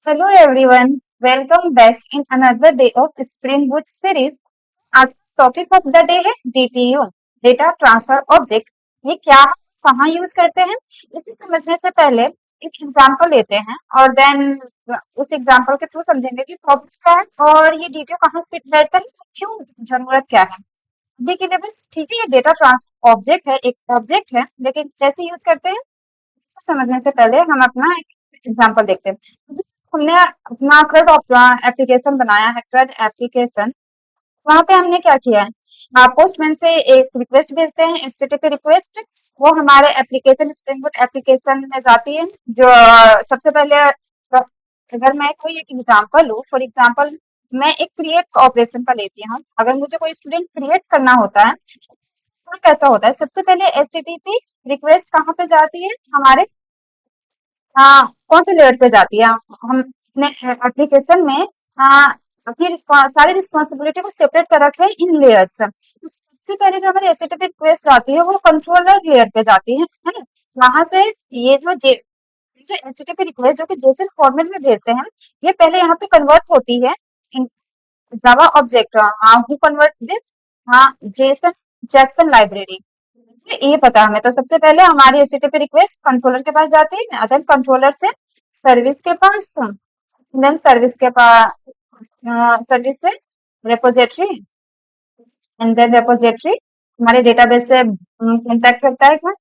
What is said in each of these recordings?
Hello everyone, welcome back in another day of Spring Boot series. आज topic of the day है DTU, data transfer object. ये क्या है, कहाँ use करते हैं, इसे समझने से पहले एक एग्जांपल लेते हैं और देन उस एग्जांपल के थ्रू समझेंगे कि टॉपिक क्या है और ये डीटीयू कहाँ फिट बैठता है, क्यों, जरूरत क्या है। अभी के लिए बस ठीक है, ये डेटा ट्रांसफर ऑब्जेक्ट है, एक ऑब्जेक्ट है, लेकिन कैसे यूज करते हैं इसको समझने से पहले हम अपना एक एग्जांपल देखते हैं। हमने अपना क्रेड एप्लीकेशन बनाया है, क्रेड एप्लीकेशन। वहां पे हमने क्या किया है, पोस्टमैन से एक रिक्वेस्ट भेजते हैं, एचटीटीपी रिक्वेस्ट। वो हमारे एप्लीकेशन स्प्रिंग बूट एप्लीकेशन में जाती है। जो सबसे पहले अगर मैं कोई एक एग्जांपल लूँ, फॉर एग्जांपल मैं एक क्रिएट ऑपरेशन का लेती हूँ। अगर मुझे कोई स्टूडेंट क्रिएट करना होता है तो कैसा होता है, सबसे पहले एचटीटीपी रिक्वेस्ट कहाँ पे जाती है, हमारे हाँ, कौन से लेयर पे जाती है। हम अपने एप्लीकेशन में अपनी सारी रिस्पॉन्सिबिलिटी को सेपरेट कर रखे हैं इन लेयर्स। तो सबसे पहले जो हमारी एचटीटीपी रिक्वेस्ट जाती है वो कंट्रोलर लेयर पे जाती है ना। वहां से ये जो एचटीटीपी रिक्वेस्ट जो कि जेसन फॉर्मेट में भेजते हैं, ये पहले यहाँ पे कन्वर्ट होती है in Java object. How convert this, हाँ, जेसन जैक्सन लाइब्रेरी। ये पता है हमें। तो सबसे पहले हमारी एचटीटीपी रिक्वेस्ट कंट्रोलर के पास जाती है, देन कंट्रोलर से सर्विस के पास, देन सर्विस के पास सर्विस से रेपोजिटरी, एंड देन रेपोजिटरी हमारे डेटाबेस से कांटेक्ट करता है क्या,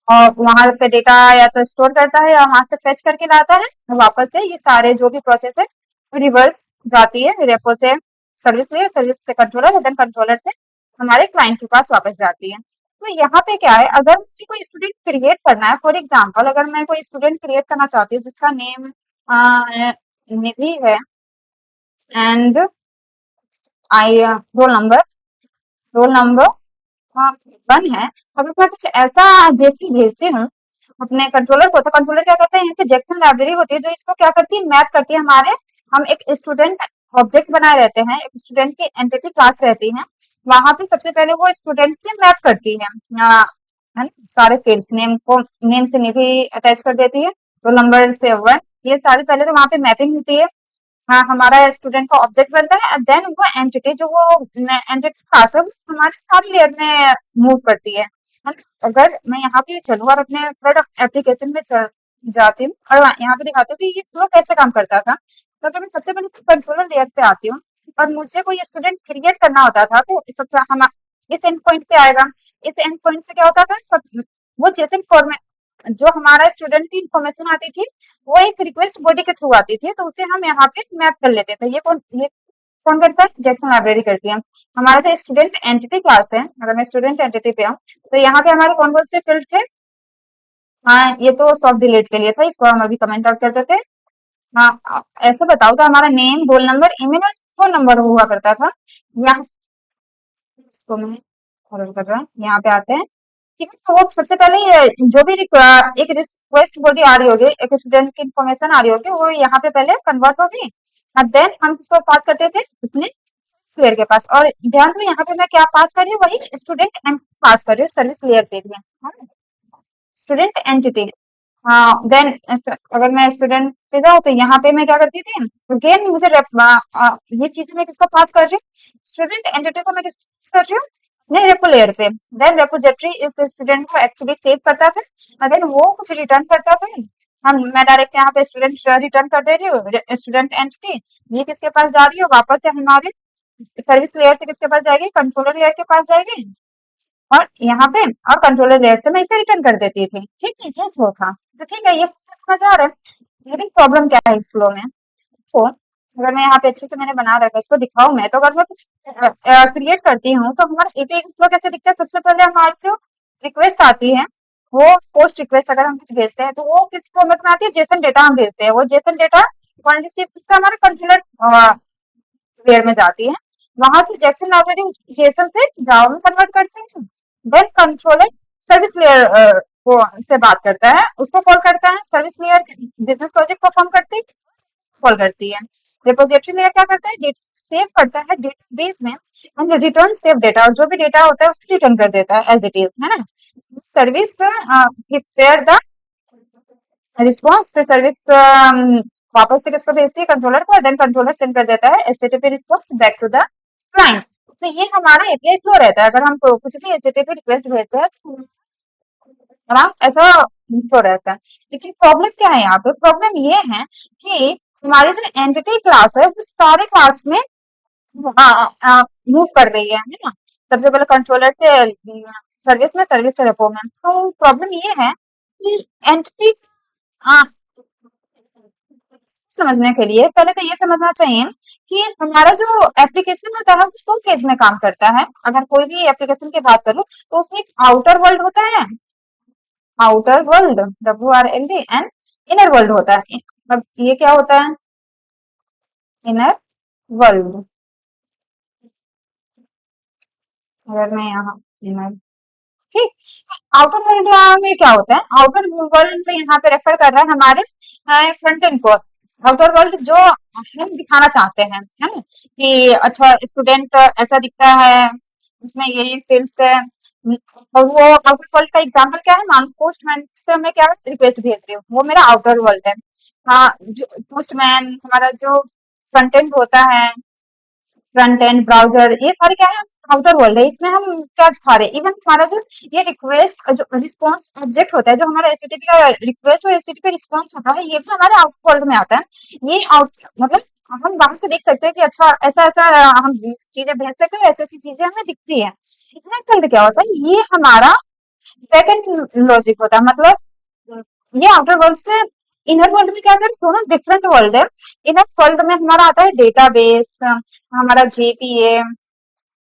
और वहां पे डेटा या तो स्टोर करता है या वहां से फेच करके लाता है। और वापस से ये सारे जो भी प्रोसेस है रिवर्स जाती है रेपो से सर्विस लेयर, सर्विस से कंट्रोलर, देन कंट्रोलर से हमारे क्लाइंट के पास वापस जाती है। तो यहाँ पे क्या है, अगर मुझे कोई स्टूडेंट क्रिएट करना है, फॉर एग्जाम्पल अगर मैं कोई स्टूडेंट क्रिएट करना चाहती हूँ जिसका नेम निधि है and I roll number one है। अगर मैं कुछ ऐसा जैसे भेजती हूँ अपने कंट्रोलर को, तो कंट्रोलर क्या करते हैं, यहाँ पे जैक्सन लाइब्रेरी होती है जो इसको क्या करती है, मैप करती है हमारे। हम एक स्टूडेंट ऑब्जेक्ट बनाए रहते हैं, एक स्टूडेंट की एंटिटी क्लास रहती है, वहां पे सबसे पहले वो स्टूडेंट से मैप करती है। है ना, सारे फील्ड्स नेम को, नेम से निधि अटैच कर देती है, रोल नंबर से वन, ये सारी पहले तो वहां पे मैपिंग होती है। हाँ, हमारा स्टूडेंट का ऑब्जेक्ट बनता है एंड देन वो एंटिटी जो वो एंटिटी क्लास है वो हमारे सारे लेयर में मूव करती है ना। अगर मैं यहाँ पे चलूँ और अपने प्रोडक्ट एप्लीकेशन में जाती हूँ और यहाँ पे दिखाती हूँ कि ये फ्लो कैसे काम करता था, तो अगर मैं सबसे पहले कंट्रोलर लेयर पे आती हूँ और मुझे कोई स्टूडेंट क्रिएट करना होता था, तो सबसे हम इस एंड पॉइंट पे आएगा। इस एंड पॉइंट से क्या होता था, सब वो जेसन फॉर्मेट जो हमारा स्टूडेंट की इंफॉर्मेशन आती थी वो एक रिक्वेस्ट बॉडी के थ्रू आती थी, तो उसे हम यहाँ पे मैप कर लेते थे। ये कौन करता है, जैक्सन लाइब्रेरी करती है। हमारा जो स्टूडेंट एंटिटी क्लास है, अगर मैं स्टूडेंट एंटिटी पे हूँ तो यहाँ पे हमारे कौन कौन से फील्ड थे। हाँ, ये तो सॉफ्ट डिलीट के लिए था, इसको हम अभी कमेंट आउट कर देते हैं। हाँ, ऐसे बताओ तो हमारा नेम, रोल नंबर, ईमेल और फोन नंबर हुआ करता था। यहाँ इसको मैं फॉरवर्ड कर रहा हूँ, यहाँ पे आते हैं। ठीक है, तो वो सबसे पहले जो भी एक रिक्वेस्ट बॉडी आ रही होगी, एक स्टूडेंट की इन्फॉर्मेशन आ रही होगी, वो यहाँ पे पहले कन्वर्ट होगी और देन हम इसको पास करते थे अपने लेयर के पास। और ध्यान दो यहाँ पे मैं क्या पास कर रही हूँ, वही स्टूडेंट एंड पास कर रही हूँ सर्विस लेयर पे भी, स्टूडेंट एंटिटी। हाँ, देन अगर मैं स्टूडेंट पे जाऊँ तो यहाँ पे मैं क्या करती थी, अगेन मुझे ये चीजें मैं किसको पास कर रही हूँ, स्टूडेंट एंटिटी को मैं किसको पास कर रही हूँ, नहीं रेपो लेयर पे। देन रेपोजिटरी इस स्टूडेंट को एक्चुअली सेव करता था, अगर वो कुछ रिटर्न करता था, हम मैं डायरेक्ट यहाँ पे स्टूडेंट रिटर्न कर दे रही हूँ, स्टूडेंट एंटिटी ये किसके पास जा रही है, वापस से हमारे सर्विस लेयर से किसके पास जाएगी, कंट्रोलर लेयर के पास जाएगी। और यहाँ पे और कंट्रोलर लेयर से मैं इसे रिटर्न कर देती थी। ठीक है, ये फ्लो था। तो ठीक है, ये समझ आ रहा है, लेकिन प्रॉब्लम क्या है इस फ्लो में। तो अगर मैं यहाँ पे अच्छे से मैंने बना रखा है, इसको दिखाऊं मैं, तो अगर मैं कुछ क्रिएट करती हूँ तो हमारा एपीआई फ्लो कैसे दिखता है, सबसे पहले हमारी जो रिक्वेस्ट आती है वो पोस्ट रिक्वेस्ट, अगर हम कुछ भेजते हैं तो वो किस फॉर्मेट में आती है, जेसन डेटा हम भेजते हैं, वो जेसन डेटा हमारे कंट्रोलर लेयर में जाती है। वहां से जैक्सन लाइब्रेरी जेसन से जावा में कन्वर्ट करते हैं, देन कंट्रोलर सर्विस लेयर को से बात करता है, उसको कॉल करता है, service layer business project perform करती है, कॉल करती है। रिपोजिटरी लेयर क्या करता है, डेटा सेव करता है डेटाबेस में एंड रिटर्न सेव डेटा, और जो भी डेटा होता है उसको रिटर्न कर देता है एज इट इज, है ना। सर्विस प्रिपेयर द रिस्पॉन्स, फिर सर्विस वापस से किसको भेजती है, कंट्रोलर को, देन कंट्रोलर सेंड कर देता है HTTP response back to the client. तो ये हमारा एपीआई फ्लो रहता है। अगर हम कुछ भी एचटीटीपी रिक्वेस्ट भेजते हैं तो हमारा ऐसा फ्लो रहता है। लेकिन प्रॉब्लम क्या है यहाँ पे, प्रॉब्लम ये है कि हमारी जो एंटिटी क्लास है वो सारे क्लास में मूव कर रही है ना। सबसे पहले कंट्रोलर से सर्विस में, सर्विस से रेपो में। तो प्रॉब्लम ये है कि एंटिटी समझने के लिए पहले तो ये समझना चाहिए कि हमारा जो एप्लीकेशन होता है वो दो फेज में काम करता है। अगर कोई भी एप्लीकेशन की बात करूं तो उसमें एक आउटर वर्ल्ड होता है, outer world WRLD, and inner world होता है। अब ये क्या होता है, इनर वर्ल्ड। अगर मैं यहाँ इनर, ठीक, आउटर वर्ल्ड में क्या होता है, आउटर वर्ल्ड में यहाँ पे रेफर कर रहा है हमारे फ्रंट एंड को। आउटर वर्ल्ड जो हम दिखाना चाहते हैं, है ना, कि अच्छा स्टूडेंट ऐसा दिखता है, उसमें ये फील्ड्स है। और वो आउटर वर्ल्ड का एग्जांपल क्या है, मान पोस्टमैन से मैं क्या रिक्वेस्ट भेज रही हूँ, वो मेरा आउटर वर्ल्ड है। हाँ, जो पोस्टमैन हमारा जो फ्रंट एंड होता है, फ्रंट एंड ब्राउजर, ये सारे क्या है, आउटर वर्ल्ड है। इसमें हम क्या दिखा रहे हैं, इवन हमारा जो ये रिक्वेस्ट जो रिस्पॉन्स ऑब्जेक्ट होता है, जो हमारा एचटीटीपी का रिक्वेस्ट और एचटीटीपी रिस्पॉन्स होता है, ये भी हमारे आउटर वर्ल्ड में आता है। ये आउट मतलब हम बाहर से देख सकते हैं कि अच्छा ऐसा ऐसा हम चीजें भेज सकते हैं, ऐसी ऐसी चीजें हमें दिखती है। इतना करके क्या होता है, ये हमारा बैकएंड लॉजिक होता है। मतलब ये आउटर वर्ल्ड से इनर वर्ल्ड में क्या कर, दोनों डिफरेंट वर्ल्ड है। इनर वर्ल्ड में हमारा आता है डेटाबेस, हमारा जेपीए,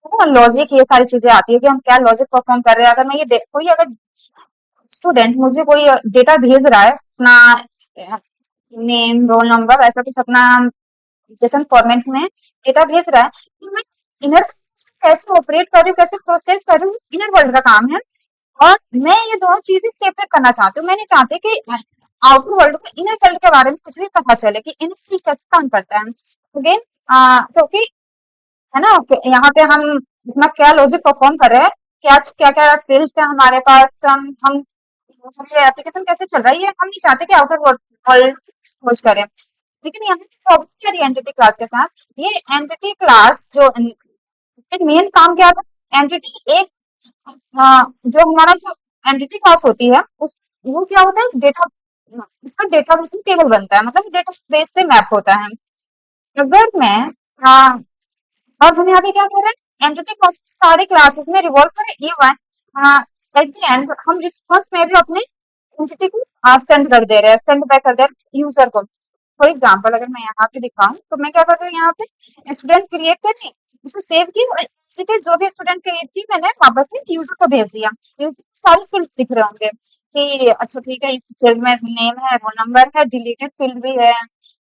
वो लॉजिक, ये सारी चीजें आती है कि हम क्या लॉजिक परफॉर्म कर रहे हैं। अगर मैं ये कोई अगर स्टूडेंट मुझे कोई डेटा भेज रहा है, अपना नेम रोल नंबर ऐसा कुछ अपना जेसन फॉर्मेट में डेटा भेज रहा है, तो मैं इनर कैसे ऑपरेट कर रही हूँ, कैसे प्रोसेस कर रही हूँ, इनर वर्ल्ड का काम है। और मैं ये दोनों चीजें सेपरेट करना चाहती हूँ। मैं नहीं चाहती कि आउटर वर्ल्ड को इनर वर्ल्ड के बारे में कुछ भी पता चले कि इनर वर्ल्ड कैसे काम करता है। अगेन क्योंकि है ना, यहाँ पे हम अपना क्या लॉजिक परफॉर्म कर रहे हैं, क्या क्या क्या फील्ड्स है हमारे पास, हम एप्लीकेशन कैसे चल रहा है, ये हम नहीं चाहते कि आउटर वर्ल्ड एक्सपोज करें। लेकिन यहाँ पे प्रॉब्लम क्या रही है एंटिटी क्लास के साथ, ये एंटिटी क्लास जो मेन काम क्या था, एंटिटी एक जो हमारा जो एंटिटी क्लास होती है उस वो क्या होता है, डेटा, इसका डेटाबेस में टेबल बनता है, मतलब डेटाबेस से मैप होता है। अगर मैं हाँ, और हम यहाँ पे क्या कर रहे हैं, एंटिटी क्लास सारे क्लासेस में रिवॉल्व करें इवन एट द एंड हम रिस्पॉन्स में भी अपने एंटिटी को सेंड कर दे रहे हैं, सेंड बैक कर दे रहे हैं यूजर को। फॉर एग्जाम्पल अगर मैं यहाँ पे दिखाऊं तो मैं क्या कर रही हूँ, यहाँ पे स्टूडेंट क्रिएट करी, उसको सेव की, और इसी जो भी स्टूडेंट क्रिएट की मैंने वापस से यूजर को भेज दिया। यूजर को सारे फील्ड दिख रहे होंगे कि अच्छा ठीक है, इस फील्ड में नेम है, वो नंबर है, डिलीटेड फील्ड भी है,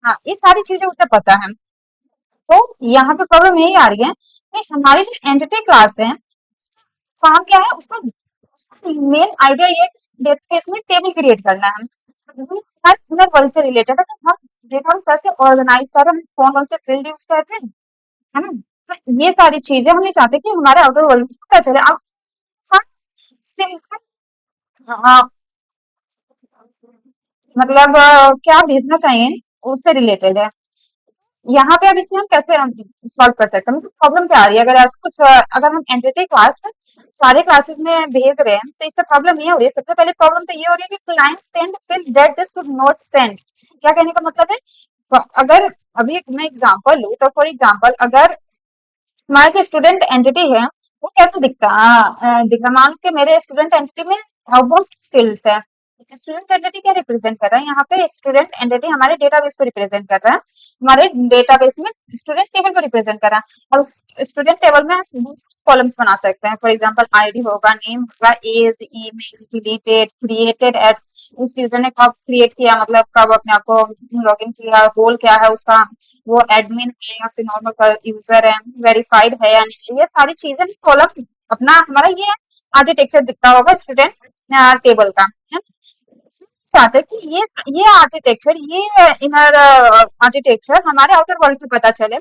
हाँ ये सारी चीजें उसे पता है। तो यहाँ पे प्रॉब्लम यही आ रही है कि हमारी जो एंटिटी क्लास है उसका काम क्या है, उसका मेन आइडिया ये है कि डेटाबेस में टेबल क्रिएट करना है। हर वर्ल्ड से रिलेटेड है, तो हम डेटा कैसे ऑर्गेनाइज कर रहे हैं, कौन कौन से फील्ड यूज कर रहे हैं, है ना। तो ये सारी चीजें हम नहीं चाहते कि हमारे आउटर वर्ल्ड में पता चले। आप सिंपल मतलब क्या भेजना चाहिए उससे रिलेटेड है। यहाँ पे अब इसे हम कैसे सॉल्व कर सकते हैं, मतलब प्रॉब्लम क्या आ रही है, अगर ऐसा कुछ अगर हम एंटिटी क्लास सारे क्लासेस में भेज रहे हैं तो इससे प्रॉब्लम ये हो रही है। सबसे पहले प्रॉब्लम तो ये हो रही है कि client send field that this should not send. क्या कहने का मतलब है, तो अगर अभी मैं एग्जांपल लूँ तो फॉर एग्जांपल अगर हमारा जो स्टूडेंट एंटिटी है वो कैसे दिखता मान के मेरे स्टूडेंट एंटिटी में बहुत फील्ड्स है। स्टूडेंट एंटिटी क्या रिप्रेजेंट कर रहा है, यहाँ पे स्टूडेंट एंटिटी हमारे डेटाबेस को रिप्रेजेंट कर रहा है, हमारे डेटाबेस में स्टूडेंट टेबल को रिप्रेजेंट कर रहा है। और उस स्टूडेंट टेबल में हम कॉलम्स बना सकते हैं, फॉर एग्जांपल आईडी होगा, नेम होगा, age, email, deleted, created at, उस यूजर ने कब क्रिएट किया, मतलब कब अपने आप को लॉगिन किया, रोल क्या है उसका, वो एडमिन है या फिर नॉर्मल यूजर है, वेरीफाइड है या नहीं, ये सारी चीजें कॉलम अपना हमारा ये आर्किटेक्चर दिखता होगा स्टूडेंट टेबल का, है। चाहते हैं कि ये आर्किटेक्चर, ये इनर आर्किटेक्चर हमारे आउटर वर्ल्ड में पता चले।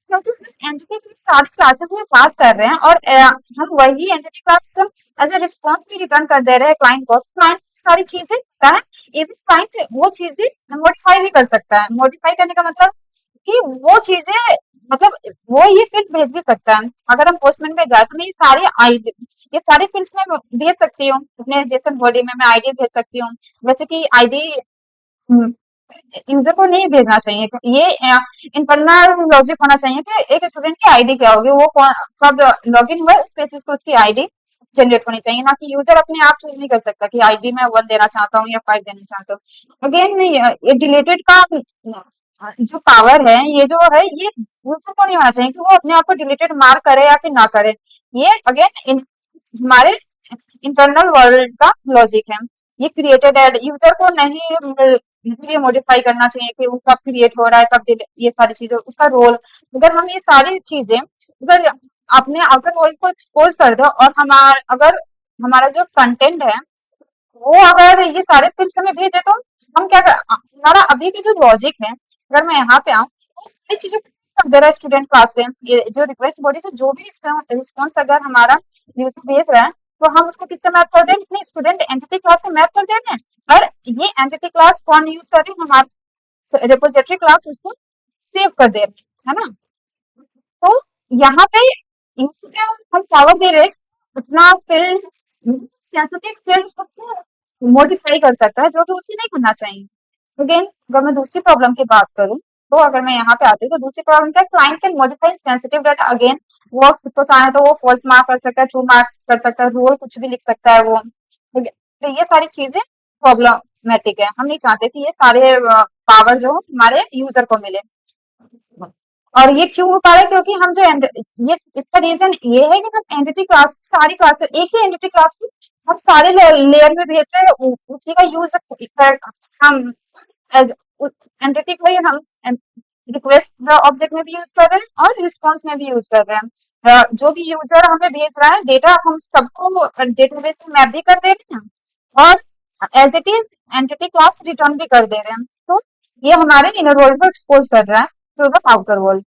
क्योंकि हम एंटिटी की सारी क्लासेस में पास कर रहे हैं और हम वही entity class as a response भी रिटर्न कर दे रहे हैं क्लाइंट को। क्लाइंट सारी चीजें होता है, इवन क्लाइंट वो चीजें मॉडिफाई भी कर सकता है। मॉडिफाई करने का मतलब कि वो चीजें मतलब वो ये फील्ड भेज भी सकता है। अगर हम पोस्टमैन में जाए तो मैं ये सारी फील्ड्स में भेज सकती हूँ। अपने जेसन बॉडी में मैं आईडी भेज सकती हूँ, जैसे कि आईडी यूजर को नहीं भेजना चाहिए। ये इंटरनल लॉजिक होना चाहिए कि एक स्टूडेंट की आईडी क्या होगी, वो कब लॉग इन हुआ है, उस बेसिस पे उसकी आईडी जनरेट होनी चाहिए। ना कि यूजर अपने आप चूज नहीं कर सकता कि आईडी मैं 1 देना चाहता हूँ या 5 देना चाहता हूँ। अगेन ये डिलीटेड का जो पावर है, ये जो है, ये यूजर को नहीं होना चाहिए कि वो अपने आप को डिलीटेड मार्क करे या फिर ना करे। ये अगेन हमारे इंटरनल वर्ल्ड का लॉजिक है। ये क्रिएटेड है, यूजर को नहीं ये मॉडिफाई करना चाहिए कि वो कब क्रिएट हो रहा है, कब ये सारी चीजें, उसका रोल। अगर हम ये सारी चीजें अगर अपने आउटर वर्ल्ड को एक्सपोज कर दो और अगर हमारा जो फ्रंट एंड है वो अगर ये सारे फील्ड्स हमें भेजे तो हम क्या कर, हमारा अभी की जो लॉजिक है, अगर मैं यहाँ पे आऊँ तो सारी चीजों को कर दे रहा है स्टूडेंट क्लास से। ये जो रिक्वेस्ट बॉडी से जो भी रिस्पॉन्स अगर हमारा यूजर भेज रहा है तो हम उसको किससे मैप कर दें, अपने स्टूडेंट एंटिटी क्लास से मैप कर दे रहे हैं। और ये एंटिटी क्लास कौन यूज कर रहे हैं, हमारे रिपोजिटरी क्लास उसको सेव कर दे रहे हैं, है ना। तो यहाँ पे इसमें हम पावर दे रहे हैं, अपना फील्ड सेंसिटिव फील्ड खुद से मॉडिफाई कर सकता है, जो कि उसे नहीं करना चाहिए। अगेन अगर मैं दूसरी प्रॉब्लम की बात करूं तो अगर मैं यहाँ पे आती हूँ तो दूसरी प्रॉब्लम क्या है, client can modify sensitive data. Again वो खुद को चाहे तो वो फॉल्स मार्क कर सकता है, ट्रू मार्क्स कर सकता है, रोल कुछ भी लिख सकता है वो। ठीक है? तो ये सारी चीजें प्रॉब्लमेटिक है, हम नहीं चाहते कि ये सारे पावर जो हमारे यूजर को मिले। और ये क्यों हो पा रहा है, क्योंकि हम जो ये इसका रीजन ये है कि हम एंटिटी क्लास सारी क्लास एक ही एंटिटी क्लास को हम सारे लेयर में भेज रहे हैं। उसी का यूज हम एज एंटिटी को ही हम रिक्वेस्ट ऑब्जेक्ट में भी यूज कर रहे हैं और रिस्पॉन्स में भी यूज कर रहे हैं। जो भी यूजर हमें भेज रहा है डेटा, हम सबको डेटाबेस में मैप भी कर दे रहे हैं और as it is entity class return भी कर दे रहे हैं। तो ये हमारे इनर वर्ल्ड को एक्सपोज कर रहा है to the outer world.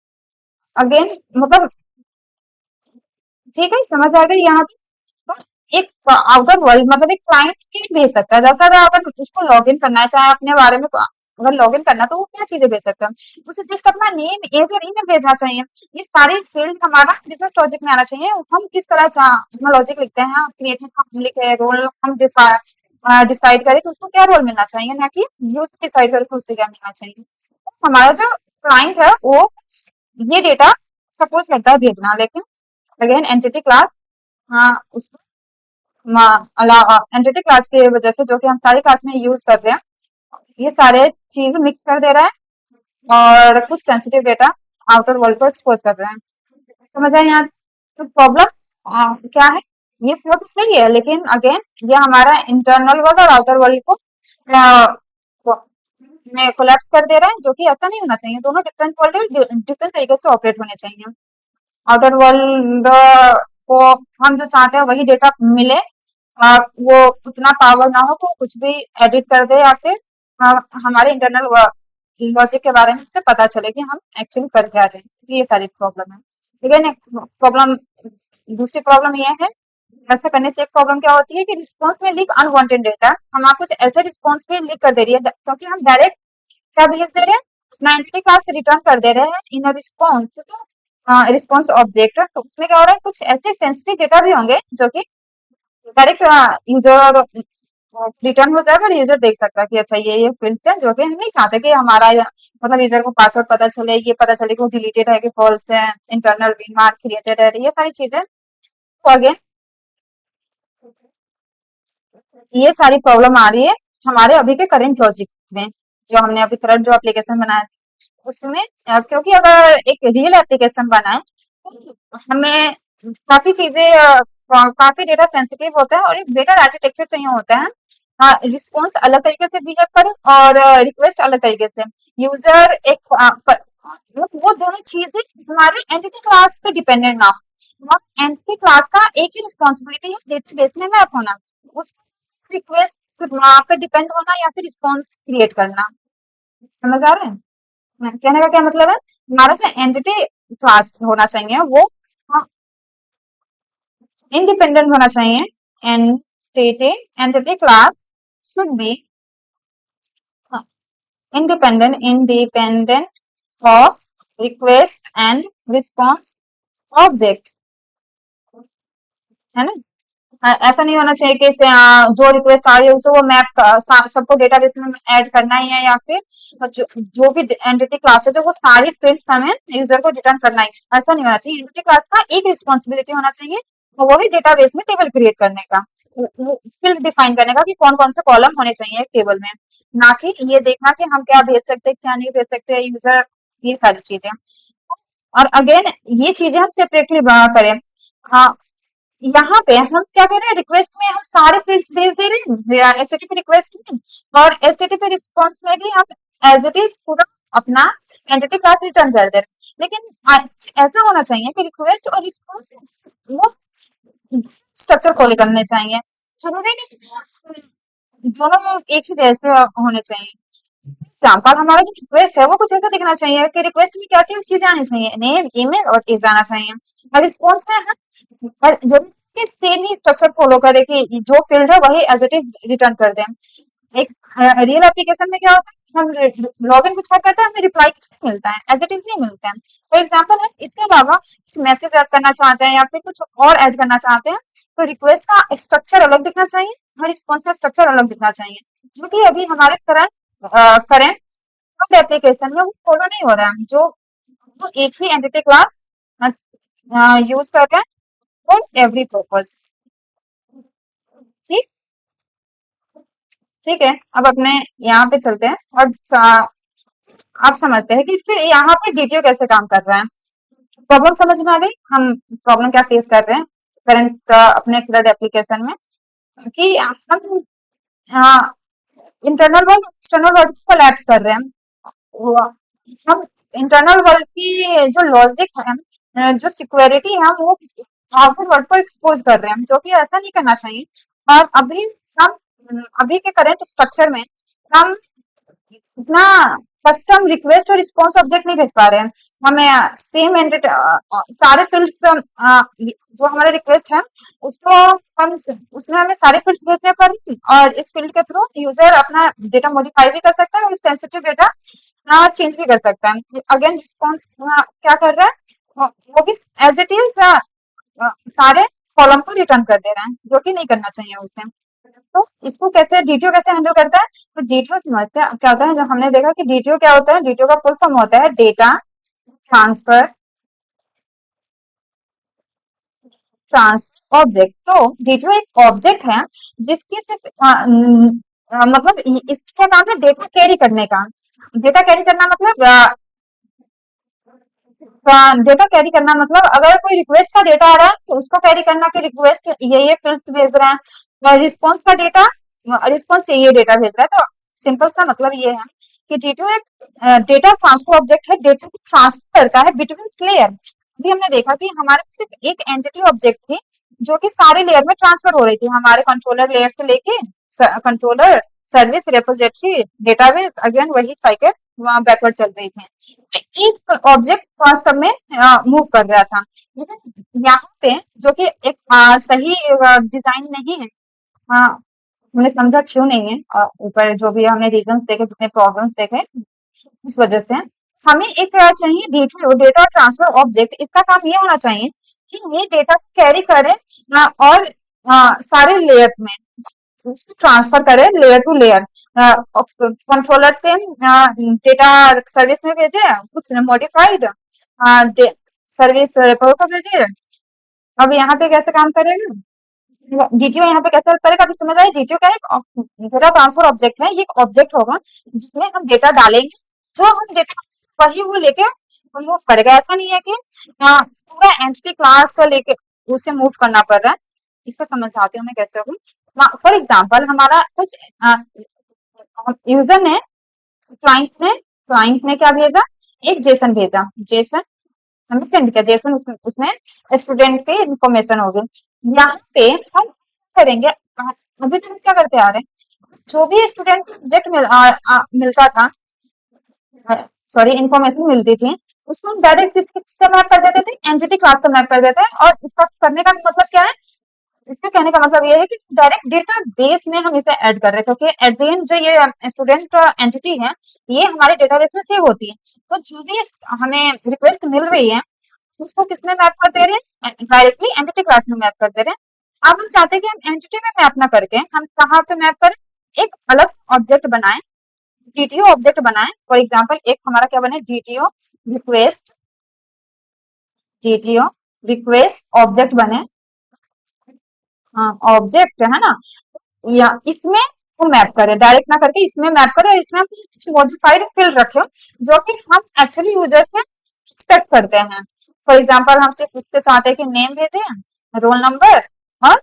Again मतलब ठीक है, समझ आ गई यहाँ पे। तो एक आउटर वर्ल्ड मतलब एक क्लाइंट के भेज सकता है, जैसा अगर उसको लॉग इन करना है, चाहे अपने बारे में अगर लॉग इन करना है, तो वो क्या चीजें भेज सकता है, उसे जस्ट अपना नेम, एज और ईमेल भेजना चाहिए। ये सारे फील्ड हमारा बिजनेस लॉजिक में आना चाहिए। हम किस तरह अपना लॉजिक लिखते हैं, क्रिएटिव हम लिखे, रोल हम डिसाइड करें तो उसको क्या रोल मिलना चाहिए, ना कि यूज डिसाइड करे तो उससे क्या मिलना चाहिए। तो हमारा जो क्लाइंट है वो ये डेटा सपोज करता है भेजना, लेकिन अगेन एंटिटी क्लास, हाँ, उसको एंटिटी क्लास की वजह से जो कि हम सारी क्लास में यूज कर रहे हैं, ये सारे चीज मिक्स कर दे रहा है और कुछ सेंसिटिव डेटा आउटर वर्ल्ड को एक्सपोज कर रहे हैं। समझ आए यहाँ। तो प्रॉब्लम क्या है, ये फ्लो तो सही है, लेकिन अगेन ये हमारा इंटरनल वर्ल्ड और आउटर वर्ल्ड में कोलैप्स कर दे रहा है, जो कि ऐसा नहीं होना चाहिए। दोनों डिफरेंट वर्ल्ड डिफरेंट तरीके से ऑपरेट होने चाहिए। आउटर वर्ल्ड को हम जो चाहते हैं वही डेटा मिले, वो उतना पावर ना हो कि वो कुछ भी एडिट कर दे या फिर हमारे इंटरनल लॉजिक के बारे में से पता चले कि हम एक्चुअली कर क्या रहे हैं। तो ये सारी प्रॉब्लम है। लेकिन एक प्रॉब्लम, दूसरी प्रॉब्लम ये है, ऐसा करने से एक प्रॉब्लम क्या होती है कि रिस्पॉन्स में लीक अनवांटेड डेटा। हम आपको कुछ ऐसे रिस्पॉन्स में लीक कर दे रही है, क्योंकि हम डायरेक्ट क्या भेज दे रहे हैं, 90 क्लास रिटर्न कर दे रहे हैं इन रिस्पॉन्स, रिस्पॉन्स ऑब्जेक्ट। तो उसमें क्या हो रहा है, कुछ ऐसे सेंसिटिव डेटा भी होंगे जो कि डायरेक्ट यूजर रिटर्न हो जाएगा और यूजर देख सकता है कि अच्छा ये फील्ड्स है, जो कि हम नहीं चाहते कि हमारा मतलब यूजर को पासवर्ड पता चले, ये पता चले कि वो डिलीटेड है कि फॉल्स है, इंटरनल रिमार्क क्रिएटेड है, ये सारी चीजें। तो अगेन ये सारी प्रॉब्लम आ रही है हमारे अभी के करंट लॉजिक में, जो हमने अभी करंट जो एप्लीकेशन बनाया उसमें। क्योंकि अगर एक रियल एप्लीकेशन बनाए तो हमें काफी चीजें काफी डेटा सेंसिटिव होता है और एक बेटर आर्किटेक्चर चाहिए होता है। रिस्पॉन्स अलग तरीके से बिहेव करे और रिक्वेस्ट अलग तरीके से। यूजर एक वो दोनों चीजें हमारे एंटिटी क्लास पे डिपेंडेंट ना हो। एंटिटी क्लास का एक ही रिस्पॉन्सिबिलिटी है डेटाबेस में मैप होना, उस रिक्वेस्ट सिर्फ वहां पे डिपेंड होना या फिर रिस्पॉन्स क्रिएट करना। समझ आ रहा है कहने का क्या मतलब है, हमारा जो एंटिटी क्लास होना चाहिए वो इंडिपेंडेंट होना चाहिए। Entity class should be independent of request and response object, है ना। ऐसा नहीं होना चाहिए कि जो रिक्वेस्ट आ रही है उसे वो मैप सबको डेटाबेस में ऐड करना ही है, या फिर जो भी एंटिटी क्लासेज है वो सारी फील्ड्स हमें यूजर को रिटर्न करना ही है। ऐसा नहीं होना चाहिए। एंटिटी क्लास का एक रिस्पॉन्सिबिलिटी होना चाहिए, और वो भी डेटाबेस में टेबल क्रिएट करने का, फील्ड डिफाइन करने का कि कौन कौन से कॉलम होने चाहिए टेबल में, ना कि ये देखना कि हम क्या भेज सकते हैं क्या नहीं भेज सकते यूजर, ये सारी चीजें। और अगेन ये चीजें हम सेपरेटली करें। हाँ, यहाँ पे हम क्या कर रहे हैं, रिक्वेस्ट में हम सारे फील्ड्स भेज दे रहे हैं एचटीटीपी रिक्वेस्ट में, और एचटीटीपी रिस्पॉन्स में भी हम एज इट इज पूरा अपना एंटिटी क्लास रिटर्न कर दे रहे हैं। लेकिन ऐसा होना चाहिए कि रिक्वेस्ट और रिस्पॉन्स वो स्ट्रक्चर फॉलो करने चाहिए, जरूरी नहीं दोनों एक ही जैसे होने चाहिए। एग्जाम्पल, हमारा जो रिक्वेस्ट है वो कुछ ऐसा दिखना चाहिए कि रिक्वेस्ट में क्या क्या चीजें आनी चाहिए, नेम ईमेल और एज आना चाहिए। और रिस्पॉन्स में हम जरूर कि सेम ही स्ट्रक्चर फॉलो करे कि जो फील्ड है वही एज इट इज रिटर्न कर दें। एक रियल एप्लीकेशन में क्या होता है, हम लॉग इन कुछ करते हैं, हमें रिप्लाई कुछ नहीं मिलता है, एज इट इज नहीं मिलता है। फॉर एग्जाम्पल, हम इसके अलावा कुछ मैसेज ऐड करना चाहते हैं या फिर कुछ और ऐड करना चाहते हैं, तो रिक्वेस्ट का स्ट्रक्चर अलग दिखना चाहिए और रिस्पॉन्स का स्ट्रक्चर अलग दिखना चाहिए, जो कि अभी हमारे करंट एप्लीकेशन में वो फॉलो नहीं हो रहा है, जो वो एक ही एंटिटी क्लास यूज करते हैं फॉर एवरी पर्पज। ठीक ठीक है, अब अपने यहाँ पे चलते हैं और आप समझते हैं कि फिर यहाँ पे डीटीओ कैसे काम कर रहा है। प्रॉब्लम समझ में आ गई, हम प्रॉब्लम क्या फेस कर रहे हैं करंट अपने फ्लड एप्लीकेशन में, कि हम इंटरनल वर्ल्ड एक्सटर्नल वर्ल्ड को कोलैप्स कर रहे हैं। हम इंटरनल वर्ल्ड की जो लॉजिक है, जो सिक्योरिटी है, वो आउटर वर्ल्ड को एक्सपोज कर रहे हैं, जो कि ऐसा नहीं करना चाहिए। और अभी के करंट स्ट्रक्चर में हम इतना कस्टम रिक्वेस्ट और रिस्पॉन्स ऑब्जेक्ट नहीं भेज पा रहे हैं। हमें सेम एंटिटी सारे फील्ड्स जो हमारा रिक्वेस्ट है उसको हम उसमें हमें सारे फील्ड्स भेजने पर, और इस फील्ड के थ्रू यूजर अपना डेटा मॉडिफाई भी कर सकता है और सेंसिटिव डेटा चेंज भी कर सकता है। अगेन रिस्पॉन्स क्या कर रहा है, वो भी एज इट इज सारे कॉलम को रिटर्न कर दे रहे हैं, जो कि नहीं करना चाहिए उसे। तो इसको कैसे डीटीओ कैसे हैंडल करता है, तो डीटीओ समझते हैं क्या होता है। जो हमने देखा कि डीटीओ क्या होता है, डीटीओ का फुल फॉर्म होता है डेटा ट्रांसफर ट्रांसफर ऑब्जेक्ट। तो डीटीओ एक ऑब्जेक्ट है जिसकी सिर्फ मतलब इसका नाम है डेटा कैरी करने का। डेटा कैरी करना मतलब डेटा कैरी करना मतलब अगर कोई रिक्वेस्ट का डेटा आ रहा है तो उसको कैरी करना कि रिक्वेस्ट ये फील्ड्स भेज रहे हैं, और रिस्पॉन्स का डेटा रिस्पॉन्स ये डेटा भेज रहा है। तो सिंपल सा मतलब ये है कि डेटा एक डेटा ट्रांसफर ऑब्जेक्ट है, डेटा को ट्रांसफर करता है बिटवीन लेयर। अभी हमने देखा कि हमारे पास एक एंटिटी ऑब्जेक्ट थी जो कि सारे लेयर में ट्रांसफर हो रही थी, हमारे कंट्रोलर लेयर से लेके controller service repository database, again वही साइकिल वहां बैकवर्ड चल रही थी। एक ऑब्जेक्ट सब में मूव कर रहा था, लेकिन यहाँ पे जो कि एक सही डिजाइन नहीं है, हमने समझा क्यों नहीं है, ऊपर जो भी हमने रीजंस देखे, जितने प्रॉब्लम्स देखे, इस वजह से हमें एक चाहिए डेटा ट्रांसफर ऑब्जेक्ट। इसका काम ये होना चाहिए कि ये डेटा कैरी करे और सारे लेयर्स में उसको ट्रांसफर करे, लेयर टू लेयर, कंट्रोलर से डेटा सर्विस में भेजे, कुछ मॉडिफाइड सर्विस रिपोर्ट को भेजे। अब यहाँ पे कैसे काम करेगा डीटीओ, यहाँ पे कैसे करेगा अभी समझ आए। डीटीओ क्या है, डेटा ट्रांसफर ऑब्जेक्ट है, ये एक ऑब्जेक्ट होगा जिसमें हम डेटा डालेंगे, जो हम डेटा वही वो लेके मूव करेगा। ऐसा नहीं है कि पूरा एंटिटी क्लास को लेके उसे मूव करना पड़ रहा है। इसको समझ आती हूँ मैं कैसे होगा। फॉर एग्जाम्पल, हमारा कुछ यूजर ने क्लाइंट ने क्या भेजा, एक जेसन भेजा, जेसन हमें सेंड किया, जेसन उसमें स्टूडेंट की इंफॉर्मेशन होगी। यहाँ पे हम करेंगे, अभी तक हम क्या करते आ रहे हैं, जो भी स्टूडेंट प्रोजेक्ट मिलता था, सॉरी इंफॉर्मेशन मिलती थी, उसको हम डायरेक्ट किससे मैप कर देते थे, एंटिटी क्लास से मैप कर देते हैं। और इसका करने का मतलब क्या है, इसका कहने का मतलब ये है कि डायरेक्ट डेटा बेस में हम इसे ऐड कर रहे हैं, क्योंकि एट द एंड जो ये स्टूडेंट एंटिटी है ये हमारे डेटाबेस में सेव होती है। तो जो भी हमें रिक्वेस्ट मिल रही है उसको किसमें मैप कर दे रहे हैं, डायरेक्टली एंटिटी क्लास में मैप कर दे रहे हैं। अब हम चाहते हैं कि हम एंटिटी में मैप ना करके हम कहाँ पे मैप करें, एक अलग से ऑब्जेक्ट बनाएं, डीटीओ ऑब्जेक्ट बनाएं। फॉर एग्जांपल एक हमारा क्या बने, रिक्वेस्ट डीटीओ रिक्वेस्ट ऑब्जेक्ट बने, हाँ ऑब्जेक्ट है ना, या इसमें वो मैप करे, डायरेक्ट ना करके इसमें मैप करे, और इसमें हम कुछ मॉडिफाइड फील्ड रखे जो कि हम एक्चुअली यूजर से एक्सपेक्ट करते हैं। फॉर एग्जांपल हम सिर्फ उससे चाहते हैं कि नेम भेजे, रोल नंबर और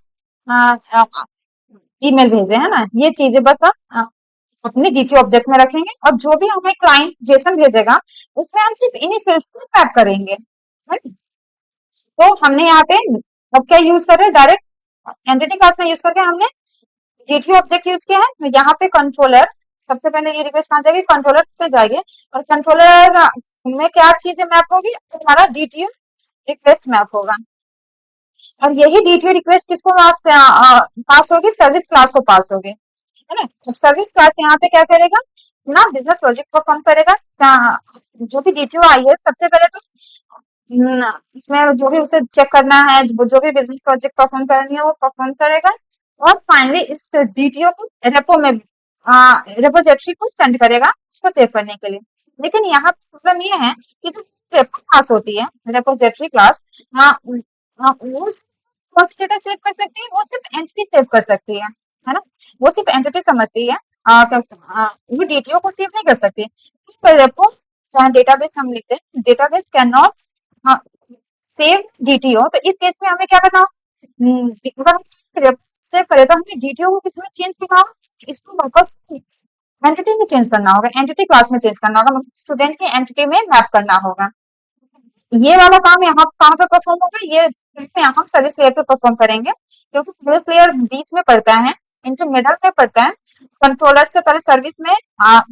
ईमेल भेजे, है ना, ये चीजें बस हम अपने डीटी ऑब्जेक्ट में रखेंगे। और जो भी हमें क्लाइंट जेसन भेजेगा उसमें हम सिर्फ इन्हीं फील्ड्स को मैप करेंगे, right? तो हमने यहाँ पे अब क्या यूज कर रहे हैं, डायरेक्ट एंटिटी क्लास में यूज करके हमने डीटी ऑब्जेक्ट यूज किया है। तो यहाँ पे कंट्रोलर, सबसे पहले ये रिक्वेस्ट कहाँ जाएगी, कंट्रोलर पे जाएगी, और कंट्रोलर में क्या चीजें मैप होगी, हमारा डीटी रिक्वेस्ट मैप होगा। और यही डीटी रिक्वेस्ट किसको पास होगी, सर्विस क्लास को पास होगी, है ना। सर्विस क्लास यहाँ पे क्या करेगा ना, बिजनेस लॉजिक परफॉर्म करेगा। जो भी डीटीओ आई है सबसे पहले तो इसमें जो भी उसे चेक करना है, जो भी बिजनेस लॉजिक परफॉर्म करनी है वो परफॉर्म करेगा। और फाइनली इस डीटीओ को रेपो में रेपोजिटरी को सेंड करेगा उसको सेव करने के लिए। लेकिन यहाँ प्रॉब्लम ये है कि जो रेपो क्लास होती है, रेपोजिटरी क्लास, वो कौन सी डेटा सेव कर सकती है, वो सिर्फ एंटिटी सेव कर सकती है ना, वो सिर्फ एंटिटी समझती है, वो डीटीओ को सेव नहीं कर सकती। पर रेपो जहाँ डेटाबेस हम लिखते हैं, database can not save DTO, तो इस केस में हमें क्या करना होगा, अगर हम सेव करें तो हमें डीटीओ को किसमें चेंज करना होगा, इसको वापस एंटिटी में चेंज करना होगा, एंटिटी क्लास में चेंज करना होगा, मतलब स्टूडेंट की एंटिटी में मैप करना होगा। ये वाला काम यहाँ कहाँ पे परफॉर्म होगा, ये यहाँ हम सर्विस लेयर पे परफॉर्म करेंगे, क्योंकि सर्विस लेयर बीच में पड़ता है, इंटरमिडल में पड़ता है। कंट्रोलर से पहले सर्विस में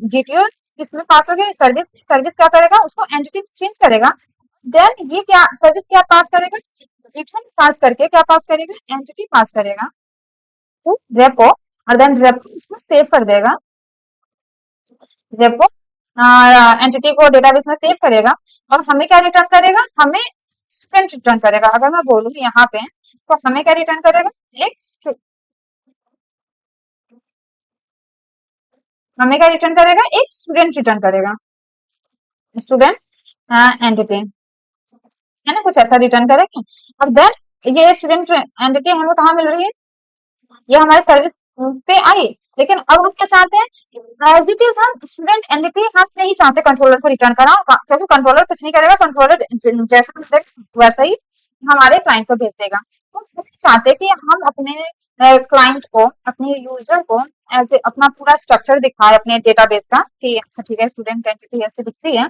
डीटीओ किसमें पास हो गया, सर्विस, सर्विस क्या करेगा, उसको एंटिटी में चेंज करेगा। देन ये क्या सर्विस क्या पास करेगा, डीटीओ पास करके क्या पास करेगा, एंटिटी पास करेगा तो रेपो, और देन रेपो उसको सेव कर देगा, रेपो एंटिटी को डेटाबेस में सेव करेगा। और हमें क्या रिटर्न करेगा, हमें स्टूडेंट रिटर्न करेगा। अगर मैं बोलूँ यहाँ पे तो हमें क्या रिटर्न करेगा, एक हमें क्या रिटर्न करेगा, एक स्टूडेंट रिटर्न करेगा, स्टूडेंट एंटिटी, है ना, कुछ ऐसा रिटर्न करेगा। और देन ये स्टूडेंट एंटिटी हमें कहाँ मिल रही है, ये हमारे सर्विस पे आई। लेकिन अब हम क्या चाहते हैं, एज इट इज हम स्टूडेंट एंटिटी हम नहीं चाहते कंट्रोलर को रिटर्न करना, क्योंकि कंट्रोलर कुछ नहीं करेगा, कंट्रोलर जैसा वैसा ही हमारे क्लाइंट को भेज देगा। तो हम चाहते कि हम अपने क्लाइंट को, अपने यूजर को ऐसे अपना पूरा स्ट्रक्चर दिखाए अपने डेटाबेस का, कि अच्छा ठीक है स्टूडेंट एंटिटी ऐसे दिखती है।